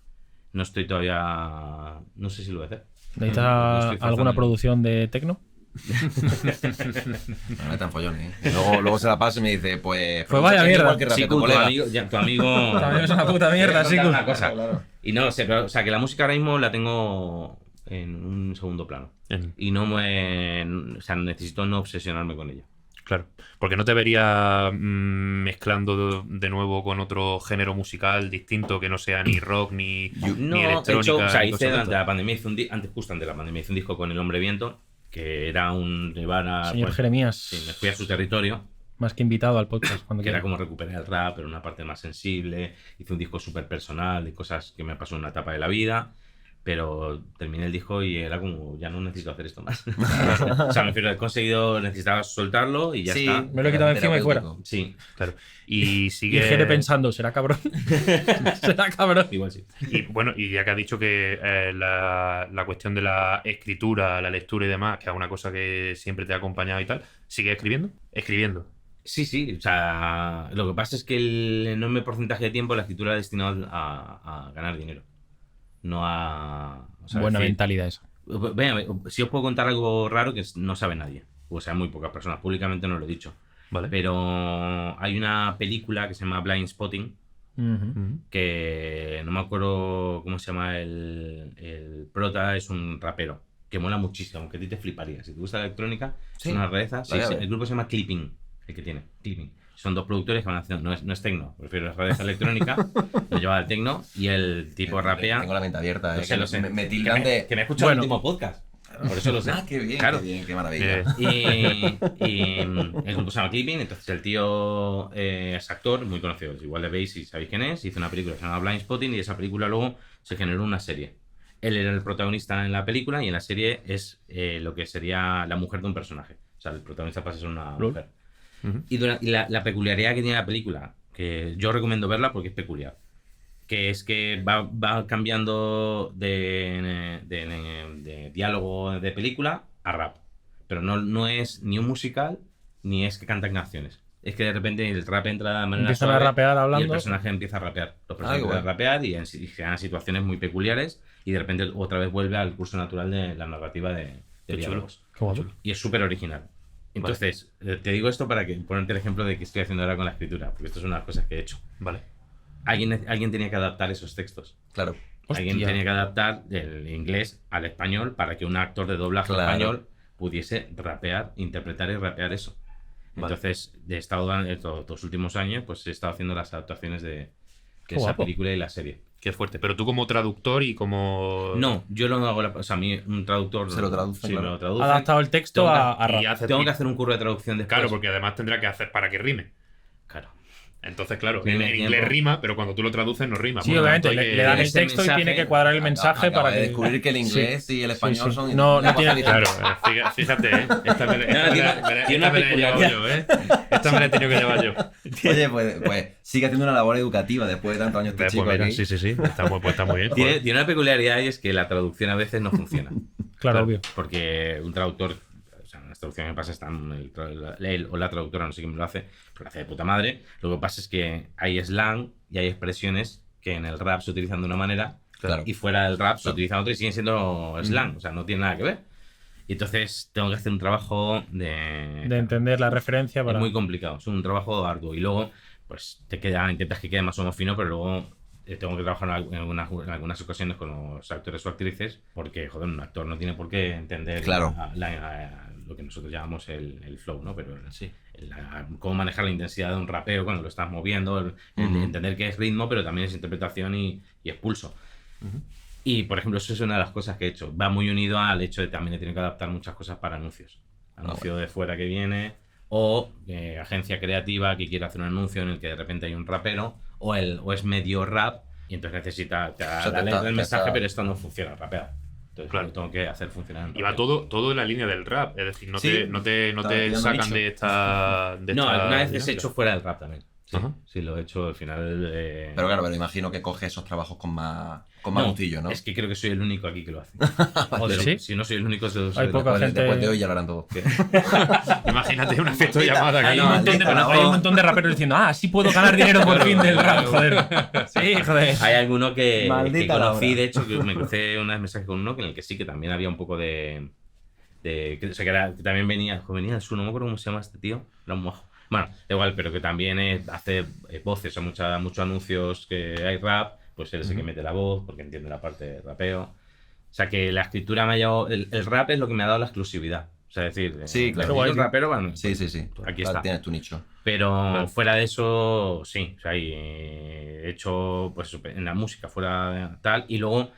No estoy todavía. No sé si lo voy a hacer. ¿Necesitas No estoy forzando alguna ni- producción de tecno? No me tan follones, ¿eh? Luego se la pasa y me dice, pues vaya mierda. igual que Sí, Rapeto, tu colega. amigo, tu amigo También es una puta mierda, Te sí. voy a contar una cosa. Claro. Y no sé, pero, o sea, que la música ahora mismo la tengo en un segundo plano. Y no o sea, necesito no obsesionarme con ella. Claro, porque no te vería mezclando de nuevo con otro género musical distinto que no sea ni rock ni No, electrónica. de hecho, o sea, ni hice cosas de durante estas. la pandemia, justo antes de la pandemia, hice un disco con El Hombre Viento, que era llevar a... Señor pues, Jeremías, sí, me fui a su territorio, más que invitado al podcast cuando que era quiera. como recuperar el rap, pero una parte más sensible. Hice un disco súper personal de cosas que me pasó en una etapa de la vida, pero terminé el disco y era como, ya no necesito hacer esto más. O sea, me refiero, necesitaba soltarlo y ya Sí, está. Me lo he quitado encima y fuera. terapéutico. Sí, Claro. Y Y sigue. Jere pensando, ¿será cabrón? ¿Será cabrón? igual sí. Y bueno, y ya que has dicho que la cuestión de la escritura, la lectura y demás, que es una cosa que siempre te ha acompañado y tal, ¿sigues escribiendo? Escribiendo. Sí, o sea, lo que pasa es que el enorme porcentaje de tiempo la escritura es destinado a ganar dinero. No a... o sea, Buena decir, mentalidad esa. venga, si os puedo contar algo raro que no sabe nadie, o sea, muy pocas personas, públicamente no lo he dicho, ¿Vale? pero hay una película que se llama Blind Spotting, Ujú. que no me acuerdo cómo se llama el prota, es un rapero, que mola muchísimo, que a ti te fliparía. Si te gusta la electrónica, Sí, es una rareza. la voy a ver. El grupo se llama Clipping, el que tiene, Clipping. Son dos productores que van haciendo, no es tecno, prefiero la rareza electrónica, lo lleva al tecno y el tipo rapea. Tengo la mente abierta, Lo sé, lo sé. Me tildan de... Que me he escuchado Bueno. el último podcast. Por eso lo sé. Ah, qué bien, Claro. qué maravilla. Y el grupo se llama Clipping, entonces el tío es actor muy conocido, igual le veis si sabéis quién es, hizo una película que se llama Blind Spotting y esa película luego se generó una serie. Él era el protagonista en la película y en la serie es lo que sería la mujer de un personaje. O sea, el protagonista pasa a ser una Lol. mujer. Y la peculiaridad que tiene la película, que yo recomiendo verla porque es peculiar, que es que va cambiando de diálogo de película a rap. Pero no es ni un musical, ni es que cantan canciones. Es que de repente el rap entra de manera Empiezan a suave rapear y el hablando. personaje empieza a rapear. Los personajes qué empiezan a guay. rapear y generan situaciones muy peculiares y de repente otra vez vuelve al curso natural de la narrativa de Qué diálogos. Qué guapo. Y es súper original. Entonces, te digo esto para ponerte el ejemplo de que estoy haciendo ahora con la escritura, porque esto es una de las cosas que he hecho. Vale. Alguien tenía que adaptar esos textos. Claro. Alguien Hostia. tenía que adaptar del inglés al español para que un actor de doblaje Claro. español pudiese rapear, interpretar y rapear eso. Vale. Entonces, he estado todos los últimos años, pues he estado haciendo las adaptaciones de Qué esa guapo. película y la serie. Qué fuerte. Pero tú como traductor y como... No, yo lo hago, o sea, a mí un traductor... Se lo traduce, sí, claro. me lo traduce. Ha adaptado el texto Tengo que- a rap. y haces- Tengo que hacer un curso de traducción después. Claro, porque además tendrá que hacer para que rime. Claro. Entonces, claro, Tiene en inglés tiempo. rima, pero cuando tú lo traduces no rima. Sí, Por lo obviamente, tanto, hay le, que- le dan el ese texto y mensaje- tiene que cuadrar el mensaje Acaba para de que... descubrir que el inglés y el español sí. son... No una cosa tiene- diferente. Claro, fíjate, ¿eh? Esta me la tiene una he llevado peculiaridad. yo, ¿eh? Esta me la he tenido que llevar yo. Oye, pues sigue haciendo una labor educativa después de tantos años este Pues chico mira, aquí. sí. Está muy bien. Tiene una peculiaridad y es que la traducción a veces no funciona. Claro, obvio. Porque un traductor, o sea, las traducciones que pasa están, él o la traductora, no sé quién lo hace, pero lo hace de puta madre. Lo que pasa es que hay slang y hay expresiones que en el rap se utilizan de una manera Claro. y fuera del rap se Claro. utilizan otra y siguen siendo slang, o sea, no tiene nada que ver. Y entonces tengo que hacer un trabajo De entender la referencia Es para... muy complicado, es un trabajo arduo. Y luego, pues intentas que quede más o menos fino, pero luego tengo que trabajar en algunas ocasiones con los actores o actrices, porque, joder, un actor no tiene por qué entender Claro. lo que nosotros llamamos el flow, ¿no? Pero Sí. cómo manejar la intensidad de un rapeo cuando lo estás moviendo, Ujú. entender que es ritmo, pero también es interpretación y es pulso. Y, por ejemplo, eso es una de las cosas que he hecho. Va muy unido al hecho de que también he tenido que adaptar muchas cosas para anuncios. Anuncio de fuera que viene, o agencia creativa que quiere hacer un anuncio en el que de repente hay un rapero, o es medio rap, y entonces necesita sea, darle te el mensaje, está- pero esto no funciona rapeado. Entonces Claro. lo tengo que hacer funcionar. en Y va rapeo. todo en la línea del rap. Es decir, no Sí. te Está te pillando sacan nicho. de esta. No, alguna vez he dinámica. hecho fuera del rap también. Sí, Ajá. sí, lo he hecho al final. Pero claro, pero imagino que coge esos trabajos con más gustillo, ¿no? Es que creo que soy el único aquí que lo hace. Joder, ¿Sí? si no soy el único, Hay poca Después, gente- después de hoy ya lo harán todo. Imagínate una fiesta llamada Hay aquí. un montón de, Maldita, hay un montón de raperos diciendo, sí puedo ganar dinero por fin del rap, joder. Sí, joder. Hay alguno que Maldita conocí, Laura. de hecho, que me crucé unas mensajes con uno en el que sí que también había un poco de O sea, que también venía del sur, no me acuerdo cómo se llama este tío. Era un majo. Bueno, da igual, pero que también hace voces, muchos anuncios que hay rap, pues él es el que mete la voz porque entiende la parte de rapeo. O sea, que la escritura me ha llevado... El rap es lo que me ha dado la exclusividad. O sea, es decir, Sí, claro. los raperos van... Sí. Aquí está. Tienes tu nicho. Pero fuera de eso, sí. O sea, he hecho pues en la música fuera de tal. Y luego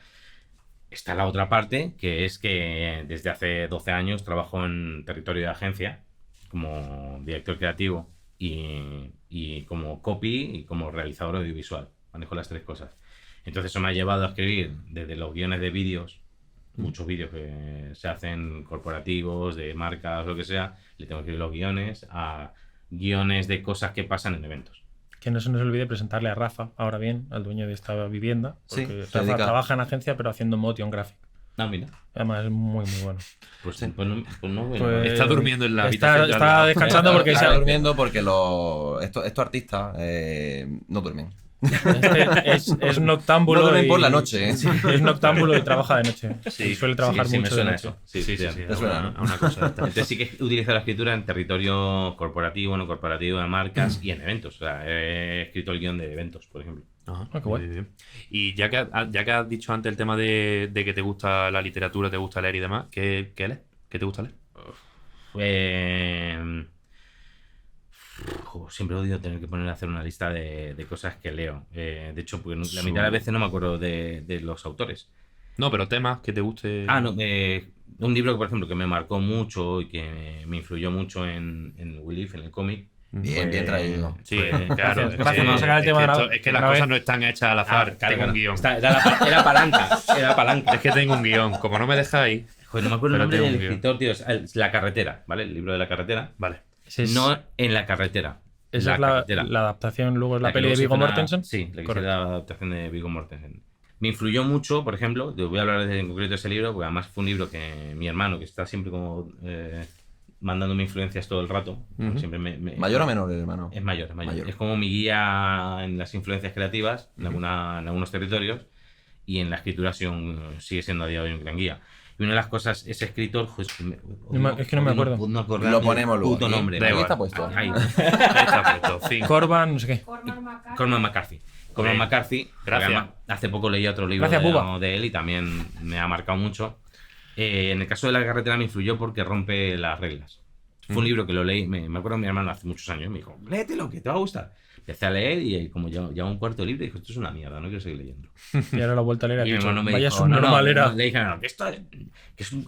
está la otra parte, que es que desde hace 12 años trabajo en territorio de agencia como director creativo y como copy y como realizador audiovisual. Manejo las 3 cosas. Entonces eso me ha llevado a escribir desde los guiones de vídeos, muchos vídeos que se hacen corporativos, de marcas, lo que sea, le tengo que escribir los guiones, a guiones de cosas que pasan en eventos. Que no se nos olvide presentarle a Rafa, ahora bien, al dueño de esta vivienda. Sí, Porque se Rafa dedica- trabaja en agencia, pero haciendo motion graphic. Ah, mira. Además, es muy, muy bueno. Pues no, bueno. Pues- Está durmiendo en la Está, habitación. está descansando porque está se- durmiendo porque estos artistas no duermen. es noctámbulo. No duermen y- por la noche, ¿eh? Sí, es noctámbulo y trabaja de noche. Sí, Y suele trabajar sí, me mucho de suena noche. eso. Sí, sí, sí. a suena, una, ¿no? a una cosa de esta. Entonces sí que utilizo la escritura en territorio corporativo, no corporativo, de marcas y en eventos. O sea, he escrito el guión de eventos, por ejemplo. Ajá, Ah, qué guay. muy bien. Y ya que has dicho antes el tema de que te gusta la literatura, te gusta leer y demás, ¿qué lees? ¿Qué te gusta leer? Siempre odio tener que poner a hacer una lista de cosas que leo. De hecho, porque la mitad de las veces no me acuerdo de los autores. No, pero temas que te guste. Un libro que, por ejemplo, que me marcó mucho y que me influyó mucho en We Live, en el cómic. Bien traído. Sí, Pues, claro. gracias. que- Vamos a sacar el tema que de esto- una- es que las una cosas vez. no están hechas al azar. Tengo un guión. Era palanca. Era palanca. Es que tengo un guión. Como no me dejáis. Joder, no me acuerdo el Pero nombre tengo del un guión. escritor, tío. Es La carretera, ¿vale? El libro de La carretera. Vale. Ese es- No en la carretera. Esa es carretera. la adaptación, luego es la que peli de luego se Viggo hizo Mortensen. Sí, la que Correcto. hice la adaptación de Viggo Mortensen. Me influyó mucho, por ejemplo, te voy a hablar en concreto de ese libro, porque además fue un libro que mi hermano, que está siempre como mandándome influencias todo el rato, siempre ¿Mayor o menor, hermano? Es mayor, es mayor. Mayor. Es como mi guía en las influencias creativas, en algunos territorios, y en la escritura sigue siendo a día de hoy un gran guía. Y una de las cosas, ese escritor, es que no me acuerdo. Lo ponemos luego. puto aquí. nombre. Da Ahí igual. está puesto. Ahí. Ahí está puesto. Fin. Corban, no sé qué. Cormac McCarthy. Cormac Bien. McCarthy. Gracias. Además, hace poco leí otro libro Gracias, Buba. de él y también me ha marcado mucho. En el caso de La carretera me influyó porque rompe las reglas. Fue un libro que lo leí, me acuerdo de mi hermano hace muchos años, me dijo, léetelo, que te va a gustar. Empecé a leer y como ya un cuarto de libro, dijo, esto es una mierda, no quiero seguir leyendo. Y ahora la vuelta a leer. Y ha mi dicho, hermano me vaya dijo, no, subnormalera. le dije, no, que esto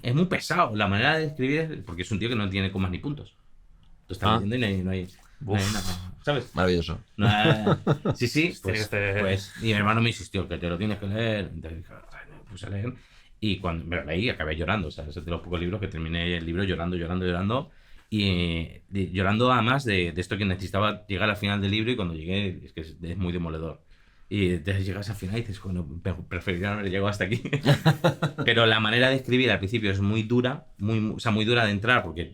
es muy pesado. La manera de escribir porque es un tío que no tiene comas ni puntos. Tú estás leyendo y no hay nada, ¿sabes? Maravilloso. Sí, Tiene que pues, ser- y mi hermano me insistió que te lo tienes que leer. Entonces dije, me puse a leer y cuando me lo leí acabé llorando. O sea, es de los pocos libros que terminé el libro llorando y llorando además de esto que necesitaba llegar al final del libro y cuando llegué es que es muy demoledor. Y entonces llegas al final y dices, bueno, preferiría no haber llegado hasta aquí. Pero la manera de escribir al principio es muy dura, muy dura de entrar, porque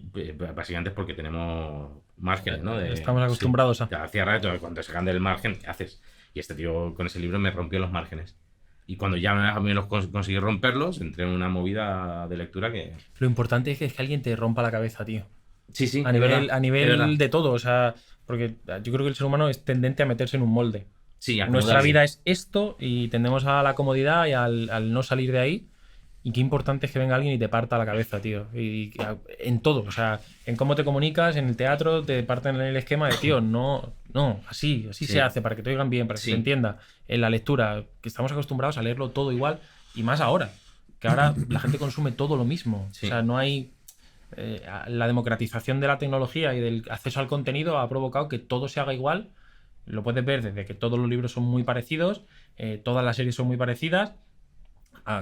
básicamente es porque tenemos márgenes, ¿no? Estamos acostumbrados a. Hacía rato, cuando se sacan del margen, ¿qué haces? Y este tío con ese libro me rompió los márgenes. Y cuando ya me los conseguí romperlos, entré en una movida de lectura que... Lo importante es que alguien te rompa la cabeza, tío. Sí, A es nivel, verdad, a es nivel verdad. de todo, o sea, porque yo creo que el ser humano es tendente a meterse en un molde. Sí, Nuestra acomodarse. vida es esto y tendemos a la comodidad y al no salir de ahí. Y qué importante es que venga alguien y te parta la cabeza, tío. Y en todo, o sea, en cómo te comunicas, en el teatro, te parten en el esquema de, tío, no, así Sí. se hace, para que te oigan bien, para que Sí. se entienda. En la lectura, que estamos acostumbrados a leerlo todo igual, y más ahora, que ahora la gente consume todo lo mismo. Sí. O sea, no hay... la democratización de la tecnología y del acceso al contenido ha provocado que todo se haga igual. Lo puedes ver desde que todos los libros son muy parecidos, todas las series son muy parecidas,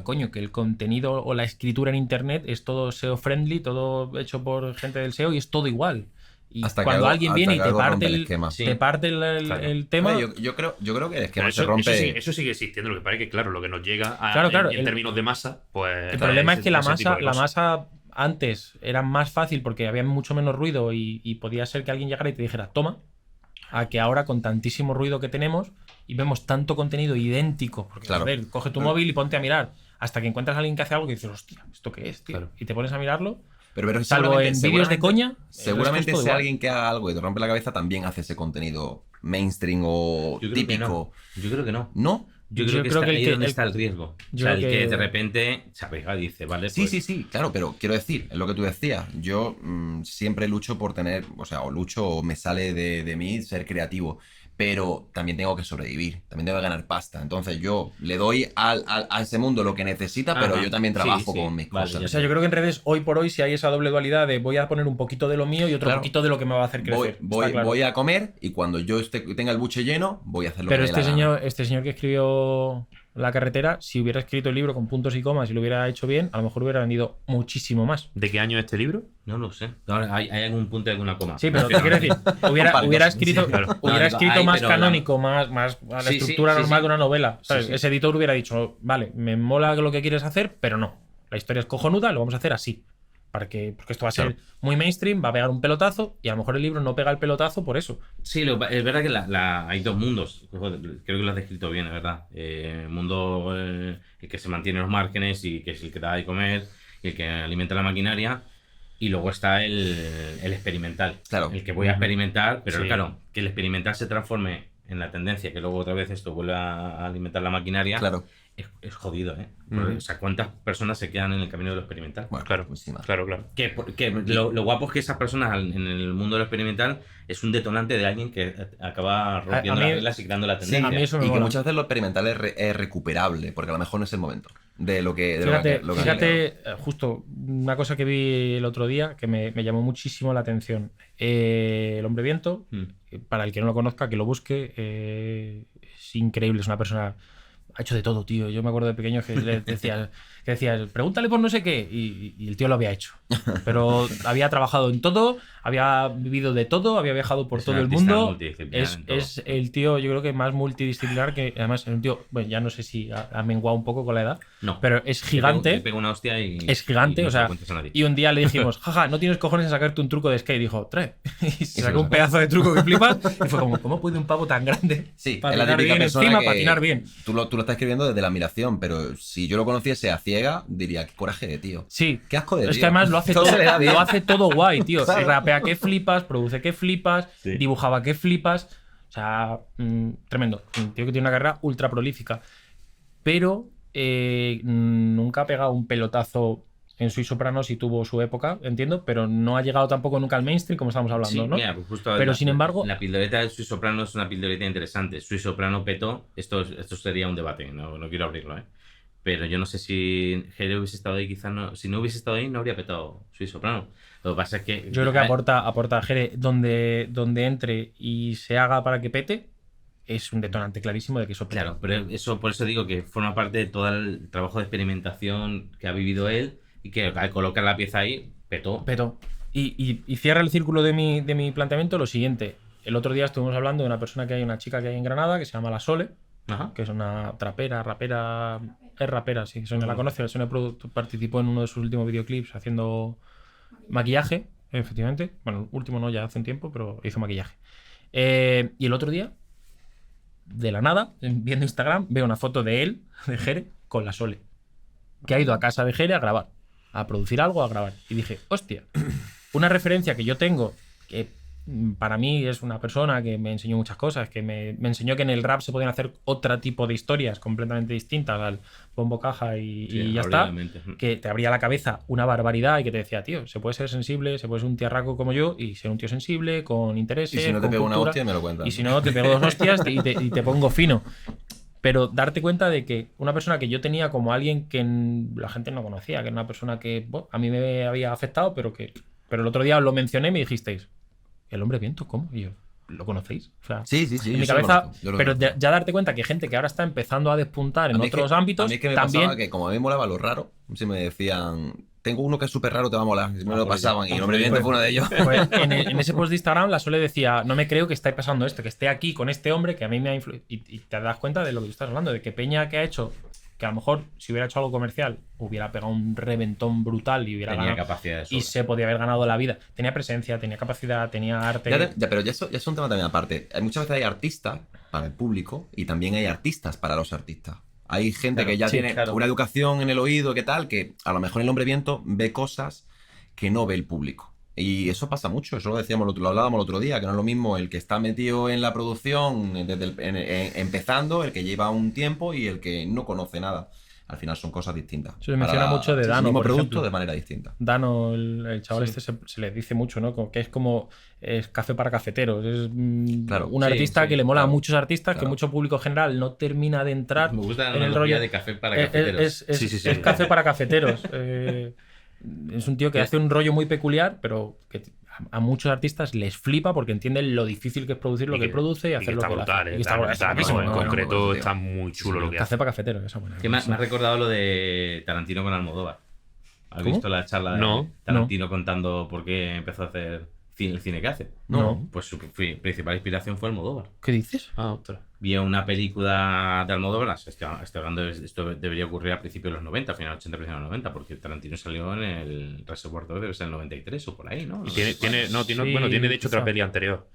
coño, que el contenido o la escritura en internet es todo SEO friendly, todo hecho por gente del SEO y es todo igual. Y Hasta que cuando algo- alguien hasta viene y que te algo parte rompe el el, esquema. te parte el tema. Oye, yo creo que el esquema Pero se rompe. eso sigue existiendo. Lo que pasa es que, claro, lo que nos llega Claro, en términos de masa, pues. El problema es que la ese tipo masa, de la cosas. masa antes era más fácil porque había mucho menos ruido y podía ser que alguien llegara y te dijera, toma, a que ahora con tantísimo ruido que tenemos y vemos tanto contenido idéntico, porque Claro. a ver, coge tu móvil y ponte a mirar hasta que encuentras a alguien que hace algo que dices, hostia, ¿esto qué es, tío? Claro. Y te pones a mirarlo Pero Salvo en vídeos de coña. Seguramente el resto es todo si igual. alguien que haga algo y te rompe la cabeza también hace ese contenido mainstream o Yo creo típico. que no. Yo creo que no. ¿No? Yo creo que está ahí el donde está el riesgo. O yo sea, el creo que que- de repente se apega y dice, vale, Sí, pues, sí, claro, pero quiero decir, es lo que tú decías, yo siempre lucho por tener, o sea, o lucho o me sale de mí ser creativo, pero también tengo que sobrevivir, también tengo que ganar pasta, entonces yo le doy a ese mundo lo que necesita, pero Ajá. yo también Sí, trabajo sí, con mis vale, cosas. ya O sea, yo creo que en redes, hoy por hoy, si hay esa doble dualidad de voy a poner un poquito de lo mío y otro Claro. poquito de lo que me va a hacer crecer. Voy, Está claro. voy a comer y cuando yo tenga el buche lleno, voy a hacer lo Pero que me dé la gana. este señor que escribió La carretera, si hubiera escrito el libro con puntos y comas y lo hubiera hecho bien, a lo mejor hubiera vendido muchísimo más. ¿De qué año es este libro? no lo sé. Ahora, hay algún punto de alguna coma. Sí, pero te quiero decir, hubiera Compartos. escrito, Sí, claro. hubiera No, escrito hay, más pero canónico, más a la Sí, sí, estructura sí, normal sí. de una novela. ¿Sabes? Sí, sí. Ese editor hubiera dicho, vale, me mola lo que quieres hacer, pero no. La historia es cojonuda, lo vamos a hacer así. Porque esto va a ser muy mainstream, va a pegar un pelotazo y a lo mejor el libro no pega el pelotazo por eso. Sí, es verdad que hay dos mundos. Joder, creo que lo has descrito bien, es verdad. El mundo el que se mantiene en los márgenes y que es el que da de comer y el que alimenta la maquinaria. Y luego está el experimental. Claro. El que voy a experimentar, pero Sí. claro, que el experimental se transforme en la tendencia, que luego otra vez esto vuelve a alimentar la maquinaria. Claro. Es jodido, ¿eh? O sea, ¿cuántas personas se quedan en el camino de lo experimental? Bueno, Claro, pues sí, más. claro. Que lo guapo es que esas personas en el mundo de lo experimental es un detonante de alguien que acaba rompiendo mí- las reglas y creando la Sí, tendencia. a mí eso me y que mola. muchas veces lo experimental es recuperable, porque a lo mejor no es el momento de lo que... de lo Fíjate, que- lo que han creado. justo una cosa que vi el otro día que me llamó muchísimo la atención. El Hombre Viento, para el que no lo conozca, que lo busque, es increíble, es una persona... Ha hecho de todo, tío. Yo me acuerdo de pequeño que le decías, pregúntale por no sé qué, y el tío lo había hecho. Pero había trabajado en todo, había vivido de todo, había viajado por Es todo un el artista mundo. multidisciplinar en todo. Es el tío, yo creo que más multidisciplinar, que además es un tío, bueno, ya no sé si ha menguado un poco con la edad, No. pero es Le gigante. pega una hostia y. Es gigante, y no o se lo sea, cuentes a nadie. y un día le dijimos, jaja, no tienes cojones de sacarte un truco de skate. Dijo, trae. Y se se sacó lo un sacó. pedazo de truco que flipas. Y fue como, ¿cómo puede un pavo tan grande Sí, es la patinar típica bien persona encima, que patinar bien? Tú lo estás escribiendo desde la admiración, pero si yo lo conociese a ciega, diría, qué coraje de tío. Sí. Qué asco de Es tío. que además lo hace Todo todo, se le da bien. lo hace todo guay, tío. Claro. Rapea que flipas, produce que flipas, Sí. dibujaba que flipas. O sea, tremendo. Un tío que tiene una carrera ultra prolífica. Pero nunca ha pegado un pelotazo en Soy Soprano, sí tuvo su época, entiendo, pero no ha llegado tampoco nunca al mainstream, como estamos hablando, Sí, ¿no? mira, pues justo Pero sin embargo- La pildoreta de Soy Soprano es una pildoreta interesante. Soy Soprano petó. Esto sería un debate, no quiero abrirlo, ¿eh? Pero yo no sé si Jere hubiese estado ahí, quizás no. Si no hubiese estado ahí, no habría petado Soy Soprano. Lo que pasa es que. Yo creo que aporta Jere donde entre y se haga para que pete, es un detonante clarísimo de que eso pete. Claro, pero eso, por eso digo que forma parte de todo el trabajo de experimentación que ha vivido él y que al colocar la pieza ahí, petó. Petó. Y cierra el círculo de mi planteamiento lo siguiente. El otro día estuvimos hablando de una chica que hay en Granada que se llama La Sole, Ajá. que es una rapera, sí, Sonia la conoce, Sonia participó en uno de sus últimos videoclips haciendo maquillaje, efectivamente. Bueno, último no, ya hace un tiempo, pero hizo maquillaje. Y el otro día, de la nada, viendo Instagram, veo una foto de él, de Jere, con La Sole, que ha ido a casa de Jere a grabar, a producir algo, a grabar. Y dije, hostia, una referencia que yo tengo, que para mí es una persona que me enseñó muchas cosas, que me enseñó que en el rap se podían hacer otro tipo de historias completamente distintas al bombo caja y ya está, que te abría la cabeza una barbaridad y que te decía, tío, se puede ser sensible, se puede ser un tierraco como yo y ser un tío sensible, con intereses, Y si no te con pego una cultura, hostia, me lo cuentas. y si no, te pego dos hostias y te pongo fino. Pero darte cuenta de que una persona que yo tenía como alguien que la gente no conocía, que era una persona que bueno, a mí me había afectado, pero el otro día lo mencioné y me dijisteis, ¿el Hombre Viento? ¿Cómo? Y yo, ¿lo conocéis? O sea, Sí, en yo mi sí lo cabeza, conozco, yo lo pero conozco. ya darte cuenta que gente que ahora está empezando a despuntar en A mí es que- otros ámbitos, A mí es que me también pasaba que como a mí me molaba lo raro, si me decían, tengo uno que es súper raro, te va a molar. Y me lo pues pasaban ya. y el Hombre Viento fue uno de ellos. pues, en ese post de Instagram la Sole decía, no me creo que esté pasando esto, que esté aquí con este hombre que a mí me ha influido. Y te das cuenta de lo que tú estás hablando, de que Peña que ha hecho, que a lo mejor si hubiera hecho algo comercial, hubiera pegado un reventón brutal y hubiera Tenía ganado. capacidad de Y sobra. se podía haber ganado la vida. Tenía presencia, tenía capacidad, tenía arte. Pero ya es un tema también aparte. Muchas veces hay artistas para el público y también hay artistas para los artistas. Hay gente Claro, que ya sí, tiene claro. una educación en el oído, ¿qué tal? Que a lo mejor el Hombre Viento ve cosas que no ve el público. Y eso pasa mucho, eso lo hablábamos el otro día, que no es lo mismo el que está metido en la producción desde empezando, el que lleva un tiempo y el que no conoce nada. Al final son cosas distintas. Se menciona mucho de Dano, el mismo por producto ejemplo. de manera distinta. Dano, el chaval este, se le dice mucho, ¿no? Como que es café para cafeteros. Es Claro. un Sí, artista sí, que le mola a claro. muchos artistas, que Claro. mucho público general no termina de entrar Me gusta la en el analogía rollo de café para cafeteros. Es café para cafeteros. Es un tío que hace un rollo muy peculiar, pero que a muchos artistas les flipa porque entienden lo difícil que es producir lo que él produce y hacer lo está que él brutal, hace. Y está guapísimo, en ¿no? concreto no, está muy chulo lo que Café hace. para cafeteros, esa buena. Que me ha recordado lo de Tarantino con Almodóvar. ¿Has ¿Cómo? visto la charla de No. Tarantino contando por qué empezó a hacer el cine que hace? No. Pues su principal inspiración fue Almodóvar. ¿Qué dices? Ah, ostras. Vi una película de Almodóvar, estoy hablando de esto debería ocurrir a principios de los 90, final 80, principios de los 90, porque Tarantino salió en el Reservoir Dogs, debe ser el 93 o por ahí, ¿no? Y tiene de hecho quizá. otra peli anterior,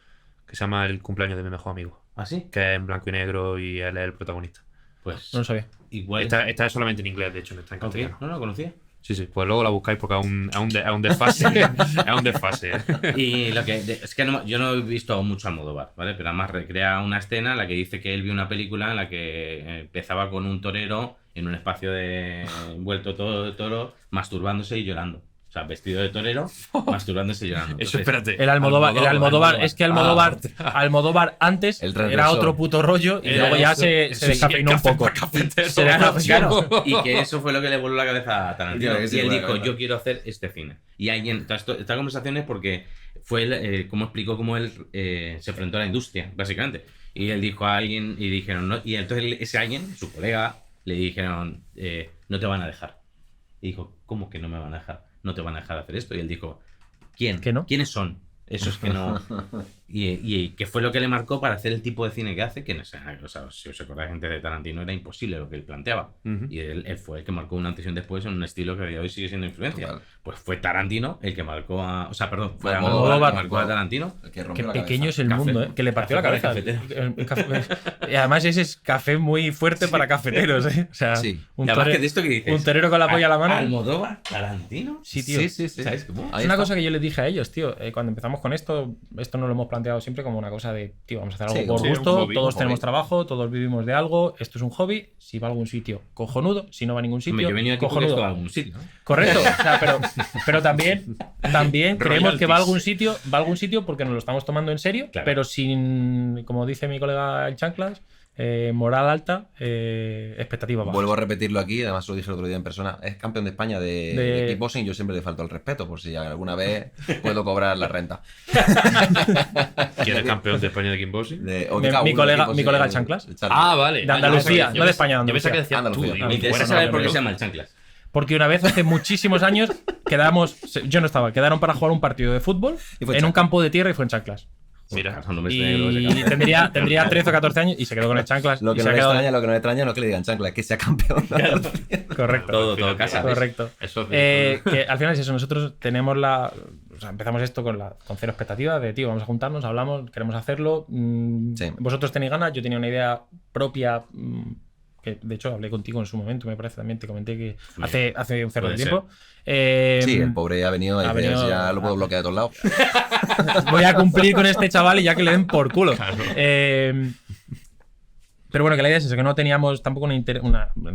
que se llama El cumpleaños de mi mejor amigo, ¿Ah, sí? que es en blanco y negro y él es el protagonista. Pues No lo sabía. igual... Esta es solamente en inglés, de hecho, no está en Ok, castellano. no lo conocía. Sí, pues luego la buscáis porque es un desfase. Es un desfase. Y lo que es que yo no he visto mucho Almodóvar, ¿vale? Pero además recrea una escena en la que dice que él vio una película en la que empezaba con un torero en un espacio envuelto todo de toro, masturbándose y llorando. O sea, vestido de torero, masturbándose y llorando. Eso, Entonces, espérate. El Almodóvar, es que Almodóvar antes El era transgresor. otro puto rollo y Era luego ya eso. se Eso sí, descafeinó un café poco. para cafetero. Se descafeinó. Claro, y que eso fue lo que le voló la cabeza a Tarantino. Tío, que sí, Y él buena dijo, cabeza. yo quiero hacer este cine. Y alguien, esta conversación es porque fue él, como explicó cómo él se enfrentó a la industria, básicamente. Y él dijo a alguien, y dijeron, no, y entonces ese alguien, su colega, le dijeron, no te van a dejar. Y dijo, ¿cómo que no me van a dejar? No te van a dejar hacer esto. Y él dijo, ¿quién? ¿Que no? ¿Quiénes son? Esos que no... Y que fue lo que le marcó para hacer el tipo de cine que hace, que no sé, o sea, si os acordáis, gente de Tarantino, era imposible lo que él planteaba. Ujú. Y él fue el que marcó una antes y un después en un estilo que a día de hoy sigue siendo influencia. Total. Pues fue Tarantino el que marcó a... O sea, perdón, fue Fue Almodóvar el Almodóvar. que marcó a Tarantino. El que Qué rompió la pequeño cabeza. es el Café- mundo, que le partió la café cabeza. para Y además ese es café muy fuerte para cafeteros, ¿eh? O sea, Sí. un, Y además tore- que de esto que dices... un torero con la polla a la mano. ¿Almodóvar? ¿Tarantino? Sí, tío. Sí. ¿Sabes cómo? Ahí Es una está. cosa que yo les dije a ellos, tío. Cuando empezamos con esto nos lo hemos planteado siempre como una cosa de, tío, vamos a hacer algo Sí, por sí, gusto, un hobby, todos un tenemos hobby. trabajo, todos vivimos de algo, esto es un hobby, si va a algún sitio, cojonudo, si no va a ningún sitio, Hombre, yo he venido aquí porque cojonudo. esto va a algún sitio. Correcto, o sea, pero también creemos que va a algún sitio porque nos lo estamos tomando en serio, Claro. pero sin, como dice mi colega el Chanclas, moral alta, expectativa baja. Vuelvo a repetirlo aquí, además lo dije el otro día en persona. Es campeón de España de kickboxing. Yo siempre le falto el respeto por si alguna vez puedo cobrar la renta. ¿Quién es campeón de España de kickboxing? Mi colega Chanclas. Ah, vale. De Andalucía, no de España, de Yo pensaba que decía Andalucía. tú. Me Me interesa Bueno, saber no, por qué pero- se llama el chanclas. Porque una vez, hace muchísimos años, yo no estaba, quedaron para jugar un partido de fútbol Y fue en un chanclas. campo de tierra y fue en chanclas. Mira. Son nombres negros de Y campo. tendría 13 o 14 años y se quedó con el chanclas. Lo y que se no ha le quedado- extraña, lo que no le extraña no es que le digan chancla, es que sea campeón. Correcto. Todo casa. ¿ves? Correcto. Eso es Que al final es eso, nosotros tenemos o sea, empezamos esto con cero expectativa de, tío, vamos a juntarnos, hablamos, queremos hacerlo. Sí. Vosotros tenéis ganas, yo tenía una idea propia, que de hecho hablé contigo en su momento, me parece también, te comenté que hace un cerro de Puede tiempo. Sí, el pobre ha venido y ha dice, venido- ya lo puedo bloquear de todos lados. Voy a cumplir con este chaval y ya que le den por culo. Pero bueno, que la idea es eso, que no teníamos tampoco una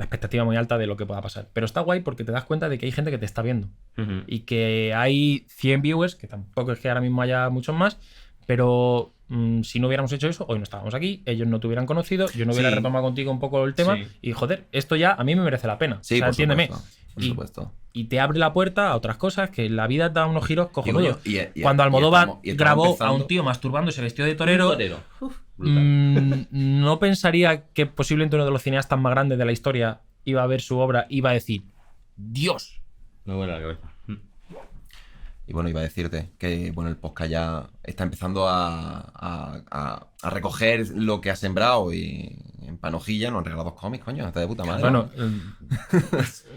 expectativa muy alta de lo que pueda pasar. Pero está guay porque te das cuenta de que hay gente que te está viendo. Ujú. Y que hay 100 viewers, que tampoco es que ahora mismo haya muchos más, pero si no hubiéramos hecho eso, hoy no estábamos aquí, ellos no te hubieran conocido, yo no hubiera Sí. retomado contigo un poco el tema Sí. y joder, esto ya a mí me merece la pena. Sí, o sea, por entiéndeme. supuesto. Por Y- supuesto. Y te abre la puerta a otras cosas que la vida da unos giros cojonudos. Coño, y- Cuando Almodóvar y estamos grabó a empezando- un tío masturbándose vestido de torero, Torero. Brutal. no pensaría que posiblemente uno de los cineastas más grandes de la historia iba a ver su obra y iba a decir, Dios. Me vuela la cabeza. Y bueno, iba a decirte que bueno, el podcast ya está empezando a recoger lo que ha sembrado y en Panojilla nos han regalado 2 cómics, coño, está de puta madre. Bueno,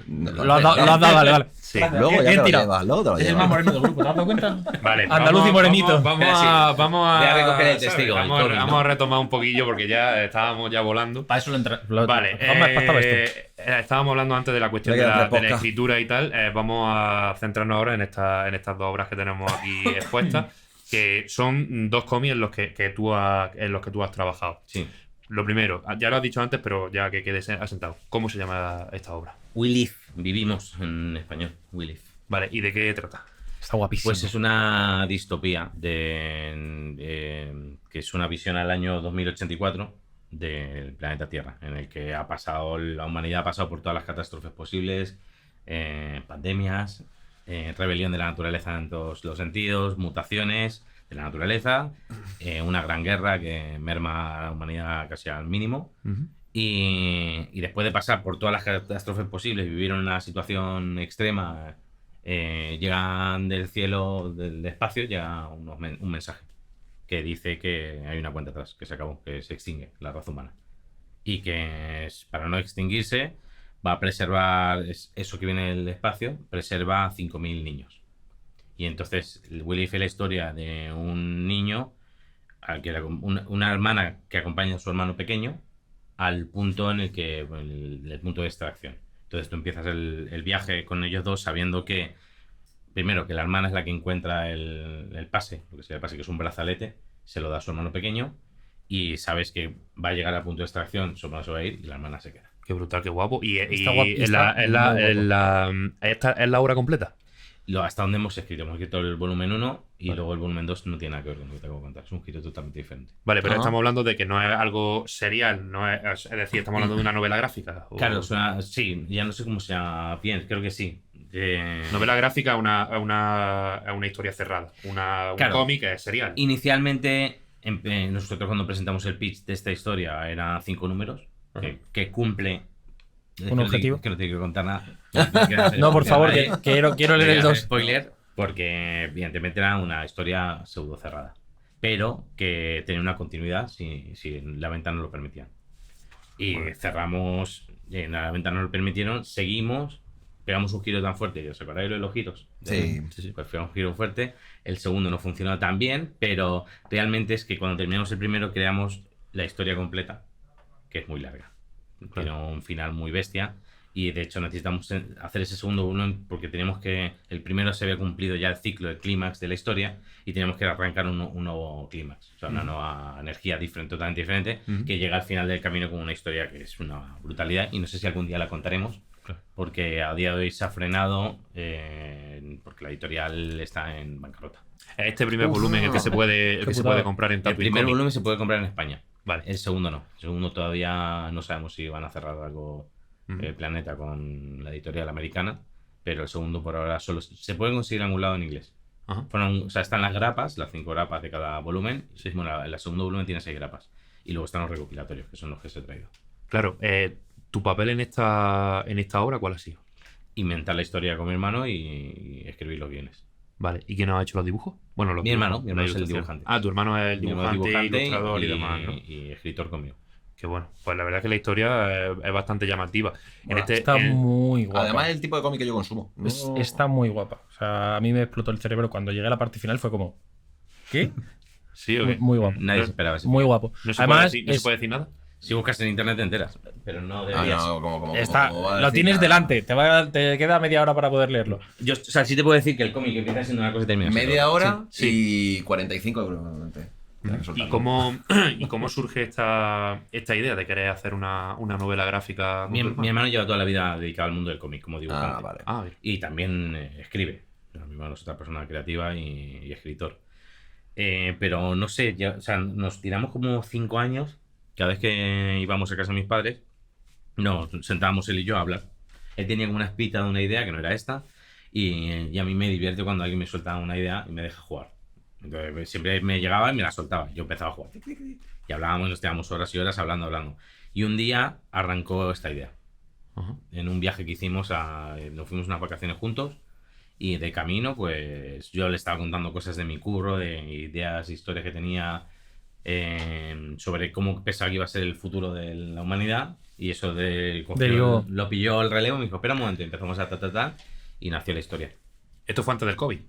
No, lo has dado, vale. Sí. Luego ya Bien te lo tirado. llevas, luego te lo Es el llevas. más moreno del grupo, ¿te has dado cuenta? Vale, Andaluz y morenito. Vamos a Voy a recoger el ¿sabes? testigo, el Vamos, Tony, ¿no? vamos a retomar un poquillo porque ya estábamos ya volando. Para eso Vale, Vamos a pasar esto. estábamos hablando antes de la cuestión Le de quedan la, 3 de la podcasts. escritura y tal. Vamos a centrarnos ahora en estas 2 obras que tenemos aquí expuestas, que son 2 cómics en los que tú has trabajado. Sí. Lo primero, ya lo has dicho antes, pero ya que quede asentado. ¿Cómo se llama esta obra? We Live, vivimos en español, We Live. Vale, ¿y de qué trata? Está guapísimo. Pues es una distopía que es una visión al año 2084 del planeta Tierra, en el que la humanidad ha pasado por todas las catástrofes posibles, pandemias, rebelión de la naturaleza en todos los sentidos, mutaciones de la naturaleza, una gran guerra que merma a la humanidad casi al mínimo. Y después de pasar por todas las catástrofes posibles y vivir en una situación extrema, llegan del cielo, del espacio, llega un mensaje que dice que hay una cuenta atrás, que se acabó, que se extingue la raza humana. Y que para no extinguirse va a preservar eso que viene del espacio, preserva a 5.000 niños. Y entonces Willy fue la historia de un niño, una hermana que acompaña a su hermano pequeño al punto en el punto de extracción. Entonces tú empiezas el viaje con ellos dos sabiendo que, primero, que la hermana es la que encuentra el pase, lo que sería el pase, que es un brazalete, se lo da a su hermano pequeño y sabes que va a llegar al punto de extracción, su hermano se va a ir y la hermana se queda. Qué brutal, qué guapo. Y Está guapo, está ¿esta es la obra completa? Hasta donde hemos escrito el volumen 1 y luego el volumen 2 no tiene nada que ver con lo que te acabo de contar, es un giro totalmente diferente. Vale, pero Ah. estamos hablando de que no es algo serial, es decir, estamos hablando de una novela gráfica. Claro, sí, ya no sé cómo se llama bien, creo que sí. Novela gráfica es una historia cerrada. Un Claro. cómic es serial. Inicialmente, nosotros cuando presentamos el pitch de esta historia eran 5 números que cumple Un objetivo. Que no te quiero contar nada. No, por favor, que quiero leer el 2. Spoiler, porque evidentemente era una historia pseudo cerrada, pero que tenía una continuidad si la venta no lo permitía. Y cerramos, la venta no lo permitieron, seguimos, pegamos un giro tan fuerte, ¿os acordáis de los giros? Sí. Pues fue un giro fuerte, el segundo no funcionó tan bien, pero realmente es que cuando terminamos el primero creamos la historia completa, que es muy larga. Tiene un final muy bestia y de hecho necesitamos hacer ese segundo volumen porque teníamos que, el primero se había cumplido ya el ciclo, el clímax de la historia y teníamos que arrancar un nuevo clímax, o sea, una nueva energía totalmente diferente, que llega al final del camino con una historia que es una brutalidad y no sé si algún día la contaremos, porque a día de hoy se ha frenado porque la editorial está en bancarrota. Este primer volumen el que se puede comprar en El Tattoo primer Comics. volumen se puede comprar en España. Vale. El segundo no. El segundo todavía no sabemos si van a cerrar algo Planeta con la editorial americana, pero el segundo por ahora solo se puede conseguir en algún lado en inglés. Ajá. O sea, están las grapas, las 5 grapas de cada volumen. Bueno, el segundo volumen tiene 6 grapas. Y luego están los recopilatorios, que son los que se he traído. Claro, ¿tu papel en esta obra cuál ha sido? Inventar la historia con mi hermano y escribir los guiones. Vale, ¿y quién ha hecho los dibujos? Bueno, Mi hermano la es el ilustración. dibujante. Ah, tu hermano es el Mi hermano es dibujante, ilustrador y demás, ¿no? y escritor conmigo. Qué bueno. Pues la verdad es que la historia es bastante llamativa. Bueno, Está muy guapa. Además, es el tipo de cómic que yo consumo. No- Está muy guapa. O sea, a mí me explotó el cerebro cuando llegué a la parte final. Fue como, ¿qué? Sí, ¿o Muy, qué? muy guapo. Nadie se esperaba ese. Muy guapo. No se, Además, puede decir nada. Si buscas en internet te enteras, pero no Ah, deberías. no, como está, va a lo decir tienes nada. delante. Te queda media hora para poder leerlo. O sea, sí te puedo decir que el cómic empieza siendo una cosa y termina siendo Media otra. hora y 45 euros. Normalmente. ¿Y cómo surge esta idea de querer hacer una novela gráfica? con Mi tu hermano? hermano lleva toda la vida dedicado al mundo del cómic como dibujante. Ah, vale. Ah, bien. Y también escribe. Mi hermano es otra persona creativa y escritor. Pero no sé, o sea, nos tiramos como 5 años. Cada vez que íbamos a casa de mis padres, nos sentábamos él y yo a hablar. Él tenía como una espita de una idea que no era esta. Y a mí me divierte cuando alguien me suelta una idea y me deja jugar. Entonces siempre me llegaba y me la soltaba. Yo empezaba a jugar. Y hablábamos, nos quedábamos horas y horas hablando. Y un día arrancó esta idea. Ajá. En un viaje que hicimos, nos fuimos unas vacaciones juntos. Y de camino, pues yo le estaba contando cosas de mi curro, de ideas, historias que tenía sobre cómo pensaba que iba a ser el futuro de la humanidad. Y eso Derivó. lo pilló el relevo y me dijo, espera un momento, y empezamos a y nació la historia. Esto fue antes del COVID.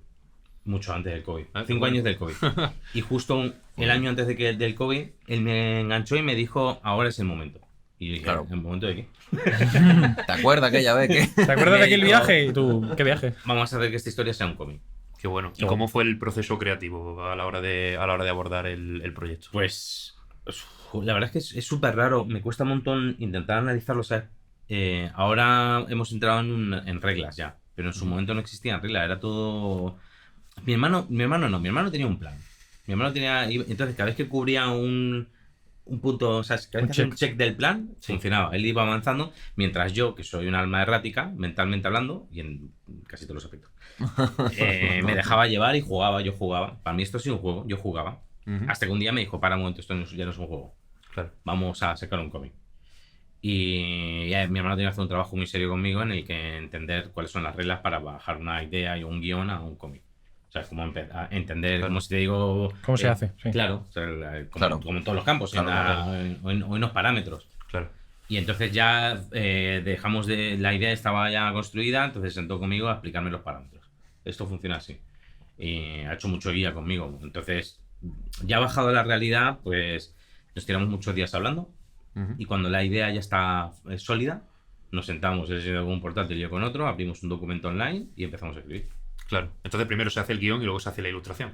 Mucho antes del COVID. Ah, 5 bueno. años del COVID. Y justo el año antes del COVID, él me enganchó y me dijo, ahora es el momento. Y yo dije, Claro. ¿el momento de qué? ¿Te acuerdas aquella vez que...? ¿Te acuerdas de aquel Me viaje? Y tú, ¿qué viaje? Vamos a hacer que esta historia sea un cómic. Qué bueno. ¿Y Qué cómo fue el proceso creativo a la hora de abordar el proyecto? Pues la verdad es que es súper raro. Me cuesta un montón intentar analizarlo, ¿sabes? Ahora hemos entrado en reglas ya, pero en su momento no existían reglas, era todo... Mi hermano tenía un plan. Mi hermano tenía... Entonces, cada vez que cubría un punto, o sea, cada vez que hacía un check del plan, funcionaba. Él iba avanzando, mientras yo, que soy un alma errática, mentalmente hablando, y en casi todos los aspectos, me dejaba llevar y jugaba, yo jugaba. Para mí esto sí un juego, yo jugaba. Hasta que un día me dijo, para un momento, esto ya no es un juego. Claro. Vamos a sacar un cómic. Y ya, mi hermano tenía que hacer un trabajo muy serio conmigo en el que entender cuáles son las reglas para bajar una idea y un guión a un cómic. O sea, como a entender, como si te digo... ¿Cómo se hace? Sí. Claro, o sea, como en todos los campos, Claro, en unos parámetros. Claro. Y entonces ya dejamos la idea estaba ya construida, entonces sentó conmigo a explicarme los parámetros. Esto funciona así. Y ha hecho mucho guía conmigo. Entonces, ya bajado a la realidad, pues nos tiramos muchos días hablando. Y cuando la idea ya está sólida, nos sentamos, él con un portátil y yo con otro, abrimos un documento online y empezamos a escribir. Claro. Entonces primero se hace el guión y luego se hace la ilustración.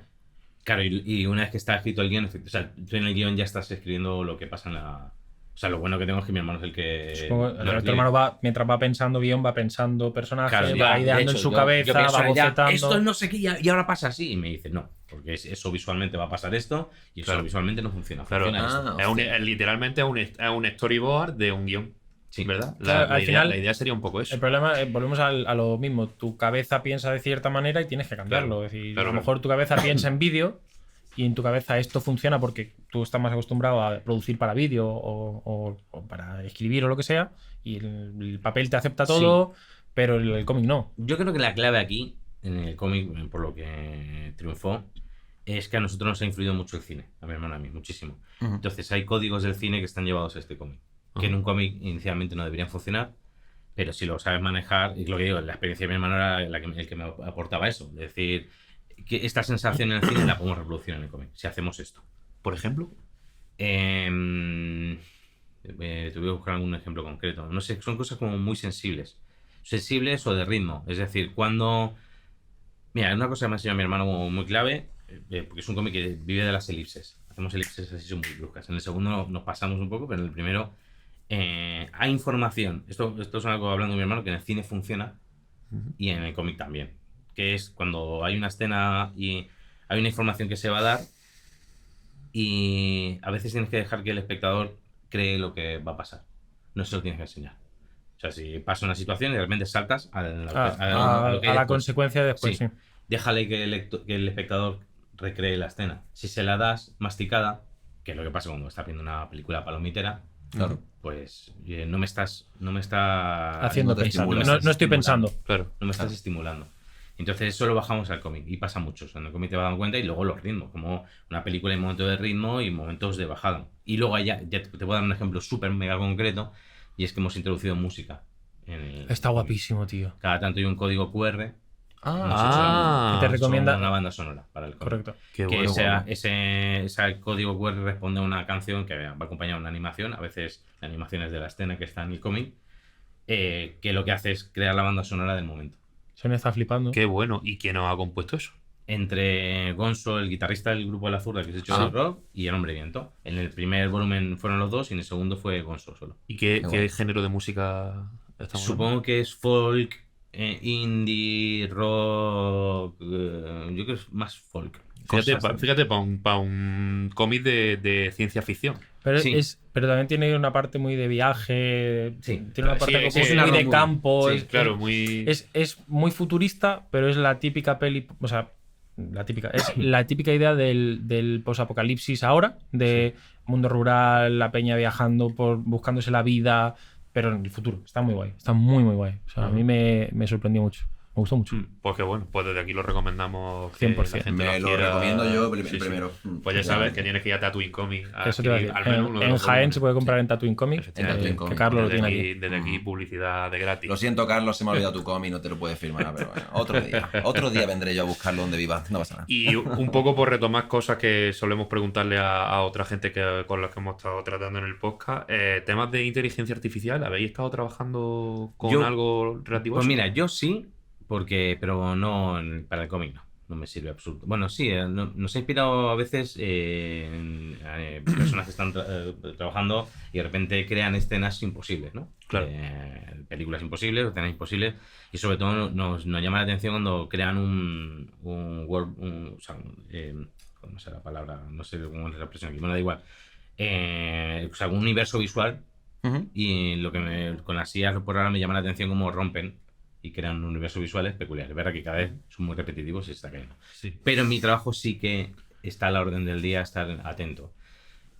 Claro, y una vez que está escrito el guión, o sea, tú en el guión ya estás escribiendo lo que pasa en la... O sea, lo bueno que tengo es que mi hermano es el que... Supongo que lo tu escribe. hermano va, mientras va pensando guión, va pensando personajes, Claro, va de ideando hecho, en su yo cabeza, pienso va ya, bocetando. esto no sé qué y ahora pasa así. Y me dice, no, porque eso visualmente va a pasar esto y eso Claro. visualmente no funciona. Claro. Funciona esto. Literalmente es un storyboard de un guión. Sí. ¿Verdad? Claro, al final, la idea sería un poco eso. El problema, volvemos a lo mismo. Tu cabeza piensa de cierta manera y tienes que cambiarlo. Claro, Es decir, claro, a lo mejor tu cabeza piensa en vídeo y en tu cabeza esto funciona porque tú estás más acostumbrado a producir para vídeo o para escribir o lo que sea y el papel te acepta todo, pero el cómic no. Yo creo que la clave aquí, en el cómic, por lo que triunfó, es que a nosotros nos ha influido mucho el cine, a mi hermano y a mí, muchísimo. Entonces hay códigos del cine que están llevados a este cómic, que en un cómic inicialmente no deberían funcionar, pero si lo sabes manejar, y lo que digo, la experiencia de mi hermano era el que me aportaba eso, es decir, que esta sensación en el cine la podemos reproducir en el cómic, si hacemos esto. Por ejemplo. Te voy a buscar algún ejemplo concreto. No sé, son cosas como muy sensibles. Sensibles o de ritmo. Es decir, cuando... Mira, una cosa que me ha enseñado mi hermano como muy clave, porque es un cómic que vive de las elipses. Hacemos elipses así, son muy bruscas. En el segundo nos pasamos un poco, pero en el primero hay información. Esto es algo hablando de mi hermano, que en el cine funciona y en el cómic también. Que es cuando hay una escena y hay una información que se va a dar y a veces tienes que dejar que el espectador cree lo que va a pasar. No se lo tienes que enseñar. O sea, si pasa una situación y de repente saltas a lo que A hay la después. consecuencia de después, sí. Déjale que el espectador recree la escena. Si se la das masticada, que es lo que pasa cuando estás viendo una película palomitera, Claro. pues no me estás Haciendo no te pensar. estimula. No estoy pensando. Claro. no me estás estimulando. Entonces eso lo bajamos al cómic y pasa mucho. O sea, en el cómic te vas dando cuenta y luego los ritmos, como una película hay momentos de ritmo y momentos de bajada. Y luego ya te puedo dar un ejemplo súper mega concreto y es que hemos introducido música. Está guapísimo, tío. Cada tanto hay un código QR. Ah, que te recomienda una banda sonora para el cómic. Correcto. Qué Que bueno, bueno. ese código QR responde a una canción que va acompañada de una animación, a veces la animación es de la escena que está en el cómic, que lo que hace es crear la banda sonora del momento. Sonia está flipando. Qué bueno. ¿Y quién nos ha compuesto eso? Entre Gonzo, el guitarrista del grupo La Zurda, que es hecho de rock, y El Hombre Viento. En el primer volumen fueron los dos y en el segundo fue Gonzo solo. ¿Y qué bueno. género de música estamos Supongo que es folk, indie, rock, yo creo que es más folk. hablando? Fíjate para un cómic de ciencia ficción. Pero, Sí. pero también tiene una parte muy de viaje. Sí. Tiene una parte Sí, como sí, muy es una de road campo. movie. Sí, claro, muy... Es muy futurista, pero es la típica peli. O sea, es la típica idea del posapocalipsis ahora, de mundo rural, la peña viajando, buscándose la vida, pero en el futuro. Está muy guay. Está muy, muy guay. O sea, a mí me sorprendió mucho. Me gustó mucho. Pues que bueno, pues desde aquí lo recomendamos. 100%. La gente Me lo adquiera. recomiendo yo Sí, sí. primero. Pues ya sabes que tienes que ir a Tatooine Comics. Eso te iba a decir. Al menos uno de En los Jaén volúmenes. se puede comprar en Tatooine Comics. Efectivamente. Tatooine Que Comics. Carlos lo Desde tiene aquí, aquí. desde aquí, publicidad de gratis. Lo siento, Carlos, se me ha olvidado tu cómic, no te lo puedes firmar, pero bueno, otro día. Otro día vendré yo a buscarlo donde vivas, no pasa nada. Y un poco por retomar cosas que solemos preguntarle a otra gente con las que hemos estado tratando en el podcast. Temas de inteligencia artificial, ¿habéis estado trabajando con algo relativo a Pues eso? mira, yo sí, pero no para el cómic, no me sirve absoluto. Bueno, sí, nos ha inspirado a veces en personas que están trabajando y de repente crean escenas imposibles, ¿no? Claro. Películas imposibles, escenas imposibles, y sobre todo nos llama la atención cuando crean no sé la palabra, no sé cómo es la expresión aquí, bueno, da igual. O sea, un universo visual, y con las IAs por ahora me llama la atención cómo rompen y crean universos visuales peculiares. Es verdad que cada vez son muy repetitivos y se está cayendo. Sí. Pero en mi trabajo sí que está a la orden del día estar atento.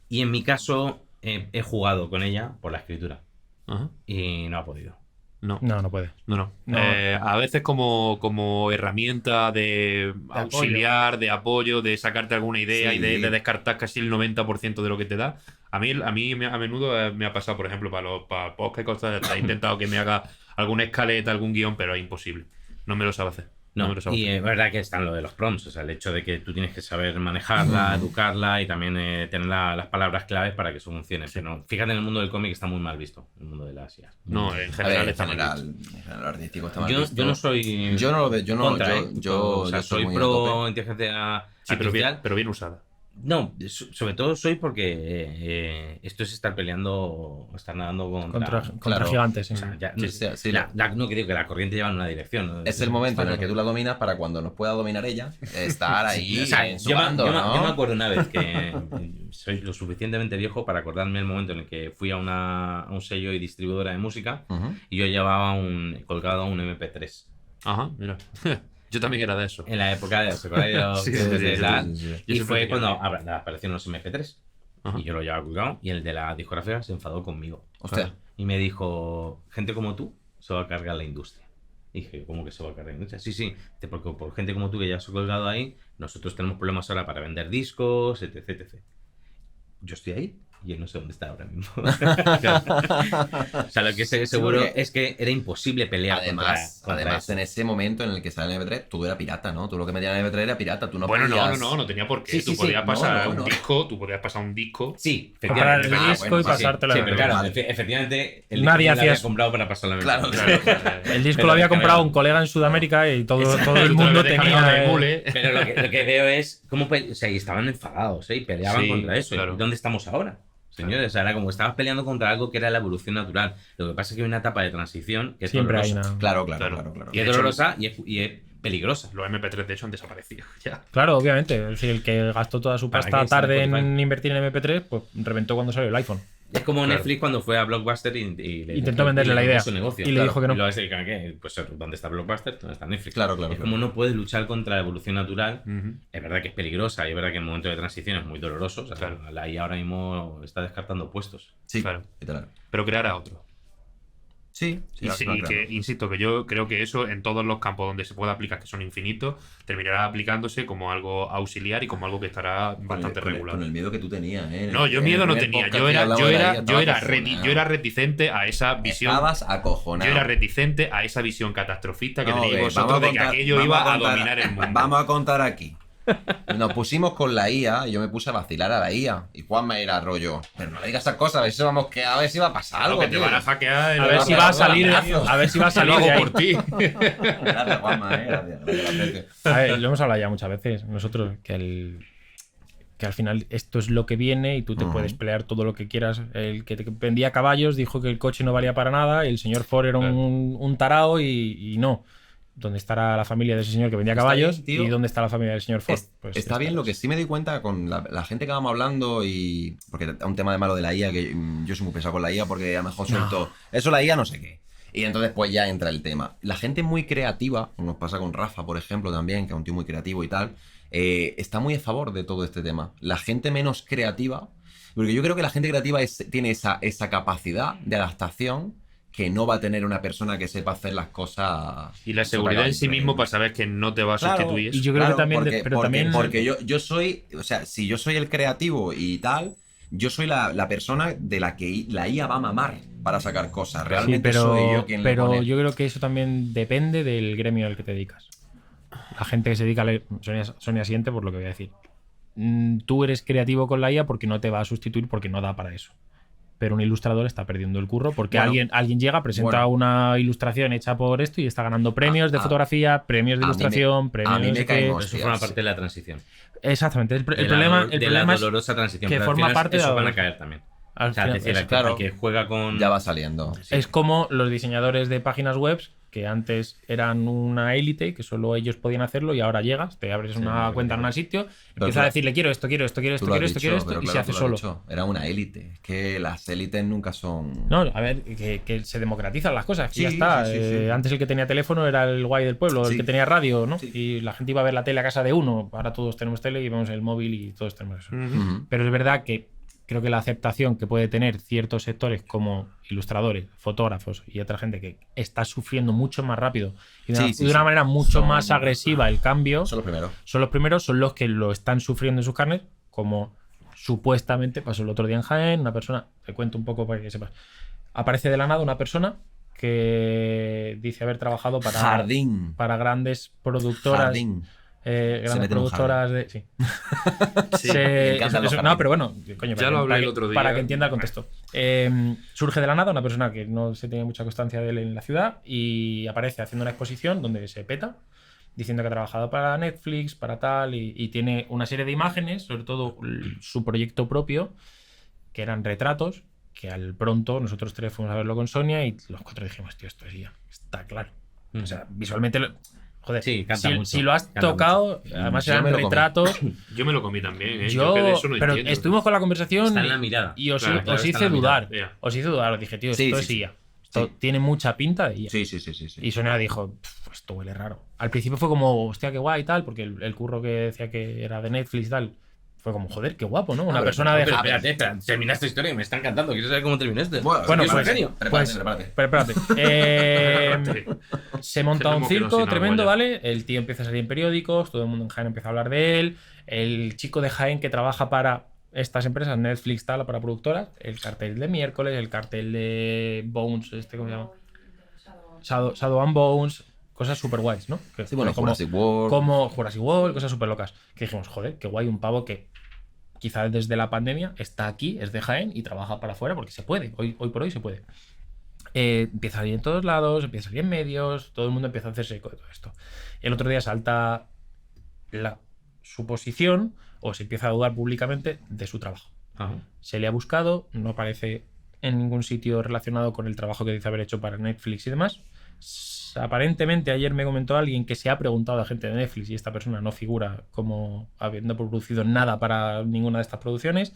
Y en mi caso he jugado con ella por la escritura Ajá. y no ha podido. No. No puede. No. No. A veces como herramienta de auxiliar, de apoyo, de sacarte alguna idea Sí. y de descartar casi el 90% de lo que te da. A mí a menudo me ha pasado, por ejemplo, para podcast y cosas, he intentado que me haga alguna escaleta, algún guión, pero es imposible. No me lo sabe hacer. No me lo sabe Y hacer. es verdad que están lo de los prompts, o sea, el hecho de que tú tienes que saber manejarla, educarla y también tener las palabras claves para que eso funcione. Pero fíjate, en el mundo del cómic está muy mal visto, el mundo de las IAs. No, en A general ver, está mal visto. en general artístico está mal Yo visto. no soy Yo no lo veo, yo no, contra, yo o sea, yo soy soy muy a pro tope. inteligencia Sí, artificial. pero bien usada. No, sobre todo soy porque esto es estar peleando, estar nadando Contra claro. gigantes. Sí. o sea, ya- Sí, no que digo que la corriente lleva en una dirección, ¿no? Es el momento en el que tú la dominas para cuando nos pueda dominar ella, estar ahí O sea, en su yo bando, ¿no? me acuerdo una vez que soy lo suficientemente viejo para acordarme el momento en el que fui a un sello y distribuidora de música Ujú. y yo llevaba colgado un MP3. Ajá, mira. Yo también era de eso. En la época de, ¿os acordáis de los Sí, CDs sí, sí, tal? sí, sí. Yo Y siempre fue tenía cuando amigos. aparecieron los MP3. Ajá. Y yo lo llevaba colgado y el de la discográfica se enfadó conmigo. Hostia. Y me dijo, gente como tú se va a cargar la industria. Y dije, ¿cómo que se va a cargar la industria? Sí, porque por gente como tú que ya se ha colgado ahí, nosotros tenemos problemas ahora para vender discos, etc. Yo estoy ahí y él no sé dónde está ahora mismo. O sea, lo que sé seguro porque- es que era imposible pelear Además, contra eso. en ese momento en el que sale el MP3, tú eras pirata, ¿no? Tú lo que metías en el MP3 era pirata, tú no Bueno, podías... no tenía por qué. Sí, sí, Tú sí. podías pasar No, no. un disco, tú podías pasar un disco. Sí, Comprar el efectivamente. disco bueno, y sí, pasártelo Sí, a pero la claro, Vale. efectivamente, el Nadie disco lo había hacía- comprado para pasarlo a la Claro, memoria. El disco Pero lo había claro, comprado un colega en Sudamérica y todo el Tú mundo te lo tenía. dejabas de emule. Pero lo que veo es cómo o sea, y estaban enfadados, ¿eh? Y peleaban Sí, contra eso. claro. ¿Y dónde estamos ahora? Señores, o sea, era como estabas peleando contra algo que era la evolución natural. Lo que pasa es que hay una etapa de transición que es Siempre hay dolorosa. una. Claro. Y es De hecho, dolorosa y es peligrosa. Los MP3 de hecho han desaparecido. Ya. Claro, obviamente. Es decir, el que gastó toda su ¿Para pasta qué? tarde Está en en invertir en MP3, pues reventó cuando salió el iPhone. Es como Claro. Netflix cuando fue a Blockbuster y Intentó venderle la idea. su negocio. Y le dijo que no. Y luego se dijo, ¿qué? Pues ¿dónde está Blockbuster? ¿Dónde está Netflix? Claro. Es como no puedes luchar contra la evolución natural. Ujú. Es verdad que es peligrosa y es verdad que en momento de transición es muy doloroso. O sea, Claro. la IA ahora mismo está descartando puestos. Sí, Claro. literal. Pero crear a otro. Sí, Y, al sí, final, y que, insisto, que yo creo que eso en todos los campos donde se pueda aplicar, que son infinitos, terminará aplicándose como algo auxiliar y como algo que estará bastante regulado. Con el miedo que tú tenías, ¿eh? No, yo En el miedo no primer tenía. podcast Yo que era, hablamos yo de la era, IA, yo estaba era, acojonado. yo era reticente a esa visión. Estabas acojonado. Yo era reticente a esa visión catastrofista que No, tenéis ok, vosotros vamos a de que contar- aquello vamos iba a a contar- dominar el mundo. Vamos a contar aquí. Nos pusimos con la IA y yo me puse a vacilar a la IA. Y Juan me era rollo. Pero no le digas esas cosas, a ver si vamos a ver si va a pasar Algo algo. que te tío. van a hackear. A ver si va a salir. A ver si va a Lo salir hago de ahí. por ti. Gracias, Juanma, gracias. A ver, lo hemos hablado ya muchas veces nosotros, que al final esto es lo que viene y tú te Ujú. puedes pelear todo lo que quieras. El que te vendía caballos dijo que el coche no valía para nada y el señor Ford era Claro. un tarao y no. ¿Dónde estará la familia de ese señor que vendía Está caballos? bien, tío. ¿Y dónde está la familia del señor Ford? Está ya bien, lo que sí me doy cuenta con la gente que vamos hablando y... Porque es un tema de malo de la IA, que yo soy muy pesado con la IA porque a lo mejor suelto... Eso la IA no sé qué. Y entonces pues ya entra el tema. La gente muy creativa, nos pasa con Rafa, por ejemplo, también, que es un tío muy creativo y tal, está muy a favor de todo este tema. La gente menos creativa... Porque yo creo que la gente creativa tiene esa capacidad de adaptación que no va a tener una persona que sepa hacer las cosas. Y la seguridad en sí mismo para saber que no te va a Claro, sustituir eso. Y yo creo que también, porque, pero porque- también porque yo soy, o sea, si yo soy el creativo y tal, yo soy la persona de la que la IA va a mamar para sacar cosas. sí, Realmente soy yo quien le pero pone. yo creo que eso también depende del gremio al que te dedicas. La gente que se dedica a leer, Sonia siente por lo que voy a decir. Tú eres creativo con la IA porque no te va a sustituir, porque no da para eso. Pero un ilustrador está perdiendo el curro porque Bueno, alguien llega, presenta una ilustración hecha por esto y está ganando premios de fotografía, premios de a mí ilustración, me- premios a mí de no me sé caen qué. hostias. Eso forma parte de la transición. Exactamente. El De la problema, do- el de problema la es dolorosa transición. que pero al forma final parte de la eso van a dolorosa. caer también. Al O sea, final- es decir, claro. el que juega con... Ya va saliendo. es como los diseñadores de páginas web que antes eran una élite, que solo ellos podían hacerlo y ahora llegas, te abres una cuenta en un sitio, empiezas a claro, decirle quiero esto, quiero esto, quiero esto, Tú lo has quiero esto, quiero dicho, esto pero y se claro, hace tú lo has solo. dicho. Era una élite. Es que las élites nunca son. No, a ver, que se democratizan las cosas, que ya Sí, está. sí, sí. Antes el que tenía teléfono era el guay del pueblo, el Sí. que tenía radio, ¿no? Sí. Y la gente iba a ver la tele a casa de uno. Ahora todos tenemos tele y vemos el móvil y todos tenemos eso. Ujú. Pero es verdad que creo que la aceptación que puede tener ciertos sectores como ilustradores, fotógrafos y otra gente que está sufriendo mucho más rápido y de, Sí, una, sí, de una sí. manera mucho Son- más agresiva el cambio, Son los primeros. son los primeros, son los que lo están sufriendo en sus carnes, como supuestamente pasó el otro día en Jaén, una persona, te cuento un poco para que sepas, aparece de la nada una persona que dice haber trabajado Jardín. para grandes productoras. Jardín. Grandes mete en un productoras de. Sí. Sí, me encantan los no, jardines. pero bueno, coño, Ya lo hablé para el que- otro día. para que entienda el contexto. Surge de la nada una persona que no se tiene mucha constancia de él en la ciudad y aparece haciendo una exposición donde se peta, diciendo que ha trabajado para Netflix, para tal, y tiene una serie de imágenes, sobre todo su proyecto propio, que eran retratos, que al pronto nosotros tres fuimos a verlo con Sonia y los cuatro dijimos, tío, esto es IA, está claro. O sea, visualmente, joder, Sí, canta mucho, si lo has canta tocado, además Yo eran me lo comí. retratos. Yo me lo comí también, ¿eh? Yo, que de eso no pero entiendo. estuvimos con la conversación Está en la mirada. y os, Claro, claro, os está hice en la dudar. mirada. Os hice dudar, os dije, tío, Sí, esto sí, es sí. IA. Esto Sí. tiene mucha pinta de IA. Sí, sí, sí, sí. Y Sonia dijo, esto huele raro. Al principio fue como, hostia, qué guay y tal, porque el curro que decía que era de Netflix y tal, fue como, joder, qué guapo, ¿no? Una ver, persona Pero de... espera, termina esta historia que me está encantando. ¿Quieres saber cómo terminaste? Bueno, Bueno, Es un pues, genio. Prepárate, prepárate. Se monta un Tenemos que circo irnos sin tremendo, agua ya. ¿vale? El tío empieza a salir en periódicos, todo el mundo en Jaén empieza a hablar de él. El chico de Jaén que trabaja para estas empresas, Netflix, tal, para productoras, el cartel de miércoles, el cartel de Bones, ¿cómo se llama? Shadow and Bones, cosas súper guays, ¿no? Que- Sí, bueno, como, Jurassic World. como Jurassic World, cosas súper locas. Que dijimos, joder, qué guay un pavo que quizás desde la pandemia está aquí, es de Jaén y trabaja para afuera porque se puede, hoy por hoy se puede. Empieza a salir en todos lados, empieza a salir en medios, todo el mundo empieza a hacerse eco de todo esto. El otro día salta la suposición o se empieza a dudar públicamente de su trabajo. Ajá. Se le ha buscado, no aparece en ningún sitio relacionado con el trabajo que dice haber hecho para Netflix y demás. Aparentemente ayer me comentó alguien que se ha preguntado a gente de Netflix y esta persona no figura como habiendo producido nada para ninguna de estas producciones.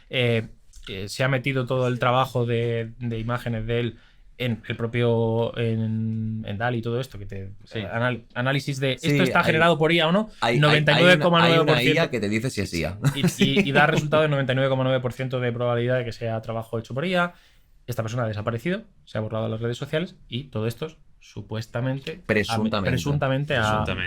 Se ha metido todo el trabajo de imágenes de él en el propio en DALL y todo esto que te Sí. análisis de Sí, esto está hay- generado por IA o no, Hay 99,9%. una IA que te dice si es IA. Y da resultado de 99,9% de probabilidad de que sea trabajo hecho por IA. Esta persona ha desaparecido, se ha borrado de las redes sociales y todo esto es supuestamente Presuntamente.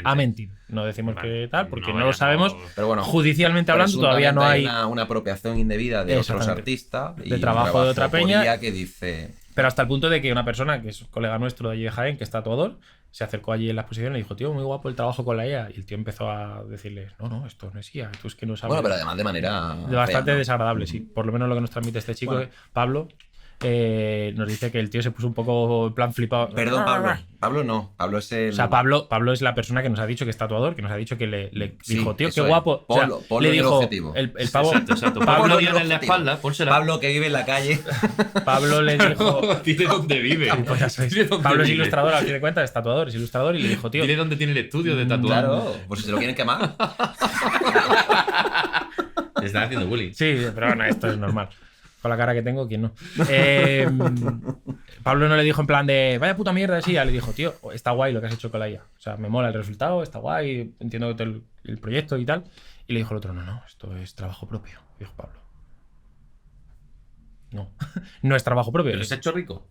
ha mentido. No decimos Vale. que tal porque no, lo vayamos- sabemos. Pero bueno, Judicialmente hablando todavía no hay... una apropiación indebida de otros Exactamente. artistas y De un trabajo de otra por peña. IA que dice. Pero hasta el punto de que una persona que es colega nuestro de allí de Jaén, que es tatuador, se acercó allí en la exposición y le dijo, tío, muy guapo el trabajo con la IA. Y el tío empezó a decirles, no, esto no es IA, tú es que no sabes. Bueno, pero además de manera. De bastante fea, ¿no? desagradable, sí. Por lo menos lo que nos transmite este chico, Bueno. Pablo, nos dice que el tío se puso un poco en plan flipado. Perdón, Pablo. Pablo no. Pablo es el. O sea, Pablo es la persona que nos ha dicho que es tatuador, que nos ha dicho que le Sí, dijo, tío, qué eso es. guapo. O sea, Ponlo le en el dijo objetivo. el pavo. Exacto. Pablo, Ponlo en el en la objetivo. espalda, pónsela. Pablo que vive en la calle. Pablo le dijo. Dile dónde vive. Pues ya sabéis, Dile dónde Pablo es vive. ilustrador, al fin de cuentas, es tatuador, es ilustrador, y le dijo, tío. Dile dónde tiene el estudio de tatuaje. Claro, por si se lo quieren quemar. Te están haciendo bullying. Sí, pero bueno, esto es normal. Con la cara que tengo, ¿quién no? Pablo no le dijo en plan de vaya puta mierda, sí, le dijo, tío, está guay lo que has hecho con la IA. O sea, me mola el resultado, está guay, entiendo todo el proyecto y tal. Y le dijo el otro, no, esto es trabajo propio, dijo Pablo. No, no es trabajo propio. ¿Pero se ha hecho rico?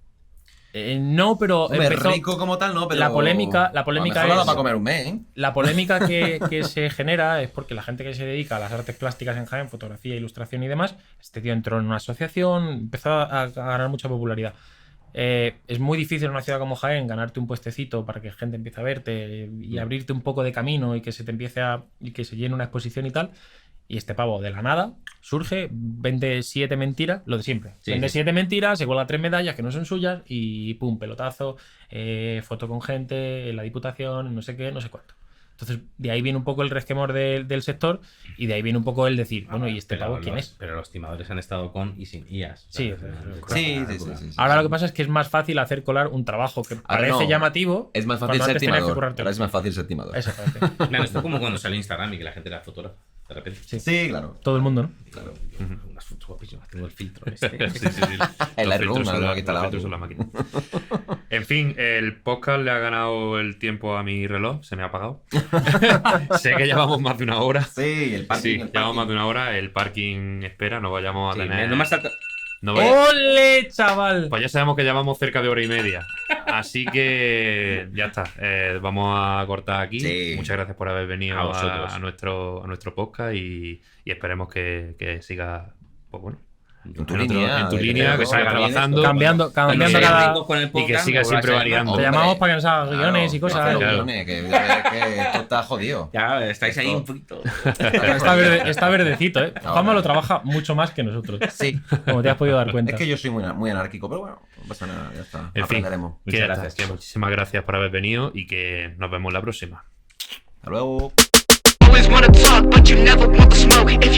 No, pero Hombre, empezó... rico como tal, no, pero. La polémica a lo mejor es- no da para comer un mes, ¿eh? La polémica que se genera es porque la gente que se dedica a las artes plásticas en Jaén, fotografía, ilustración y demás, este tío entró en una asociación, empezó a ganar mucha popularidad. Es muy difícil en una ciudad como Jaén ganarte un puestecito para que gente empiece a verte y abrirte un poco de camino y que se te empiece y que se llene una exposición y tal. Y este pavo de la nada surge, vende 7 mentiras, lo de siempre. Sí, Vende sí. 7 mentiras, se cuelga 3 medallas que no son suyas y pum, pelotazo, foto con gente, en la diputación, no sé qué, no sé cuánto. Entonces, de ahí viene un poco el resquemor del sector y de ahí viene un poco el decir, bueno, ¿y este pavo quién es? Pero los timadores han estado con y sin IAS. Sí, Sí. Ahora lo que pasa es que es más fácil hacer colar un trabajo que Ahora parece no. llamativo. Es más fácil cuando ser antes tenías que timador. currártelo. Ahora es más fácil ser timador. Exactamente. Claro, esto es como cuando sale Instagram y que la gente era fotógrafa. De repente. Sí, claro. Todo el mundo, ¿no? Claro. Unas fotos guapísimas. Tengo el filtro este. Sí. El Los Lightroom, filtros son algo la- que está los al lado. filtros son la máquina. En fin, el podcast le ha ganado el tiempo a mi reloj, se me ha apagado. Sé que llevamos más de una hora. Sí, el parking. Sí, el llevamos parking. más de una hora. El parking espera, no vayamos a Sí, tener. no me salta. no vaya- ¡Ole, chaval! Pues ya sabemos que llevamos cerca de hora y media. Así que ya está. Vamos a cortar aquí. Sí. Muchas gracias por haber venido A vosotros. a nuestro podcast y esperemos que siga, pues bueno, En tu en línea. tu de línea, que luego, siga también trabajando. esto. Cambiando Cuando se cada... vengo con el y que podcast, siga me siempre volverá a variando. Te llamamos para que nos haga guiones y Claro, cosas. claro. guiones, que ya ves que esto está jodido. Ya, estáis ahí Esto- un poquito. Está verdecito, ¿eh? Juanma lo trabaja mucho más que nosotros. Sí. Como te has podido dar cuenta. Es que yo soy muy anárquico, pero bueno, no pasa nada, ya está. En fin, Aprenderemos. que Muchas ya está, gracias, que chicos. muchísimas gracias por haber venido y que nos vemos la próxima. Hasta luego. Always wanna talk, but you never want the smoke. If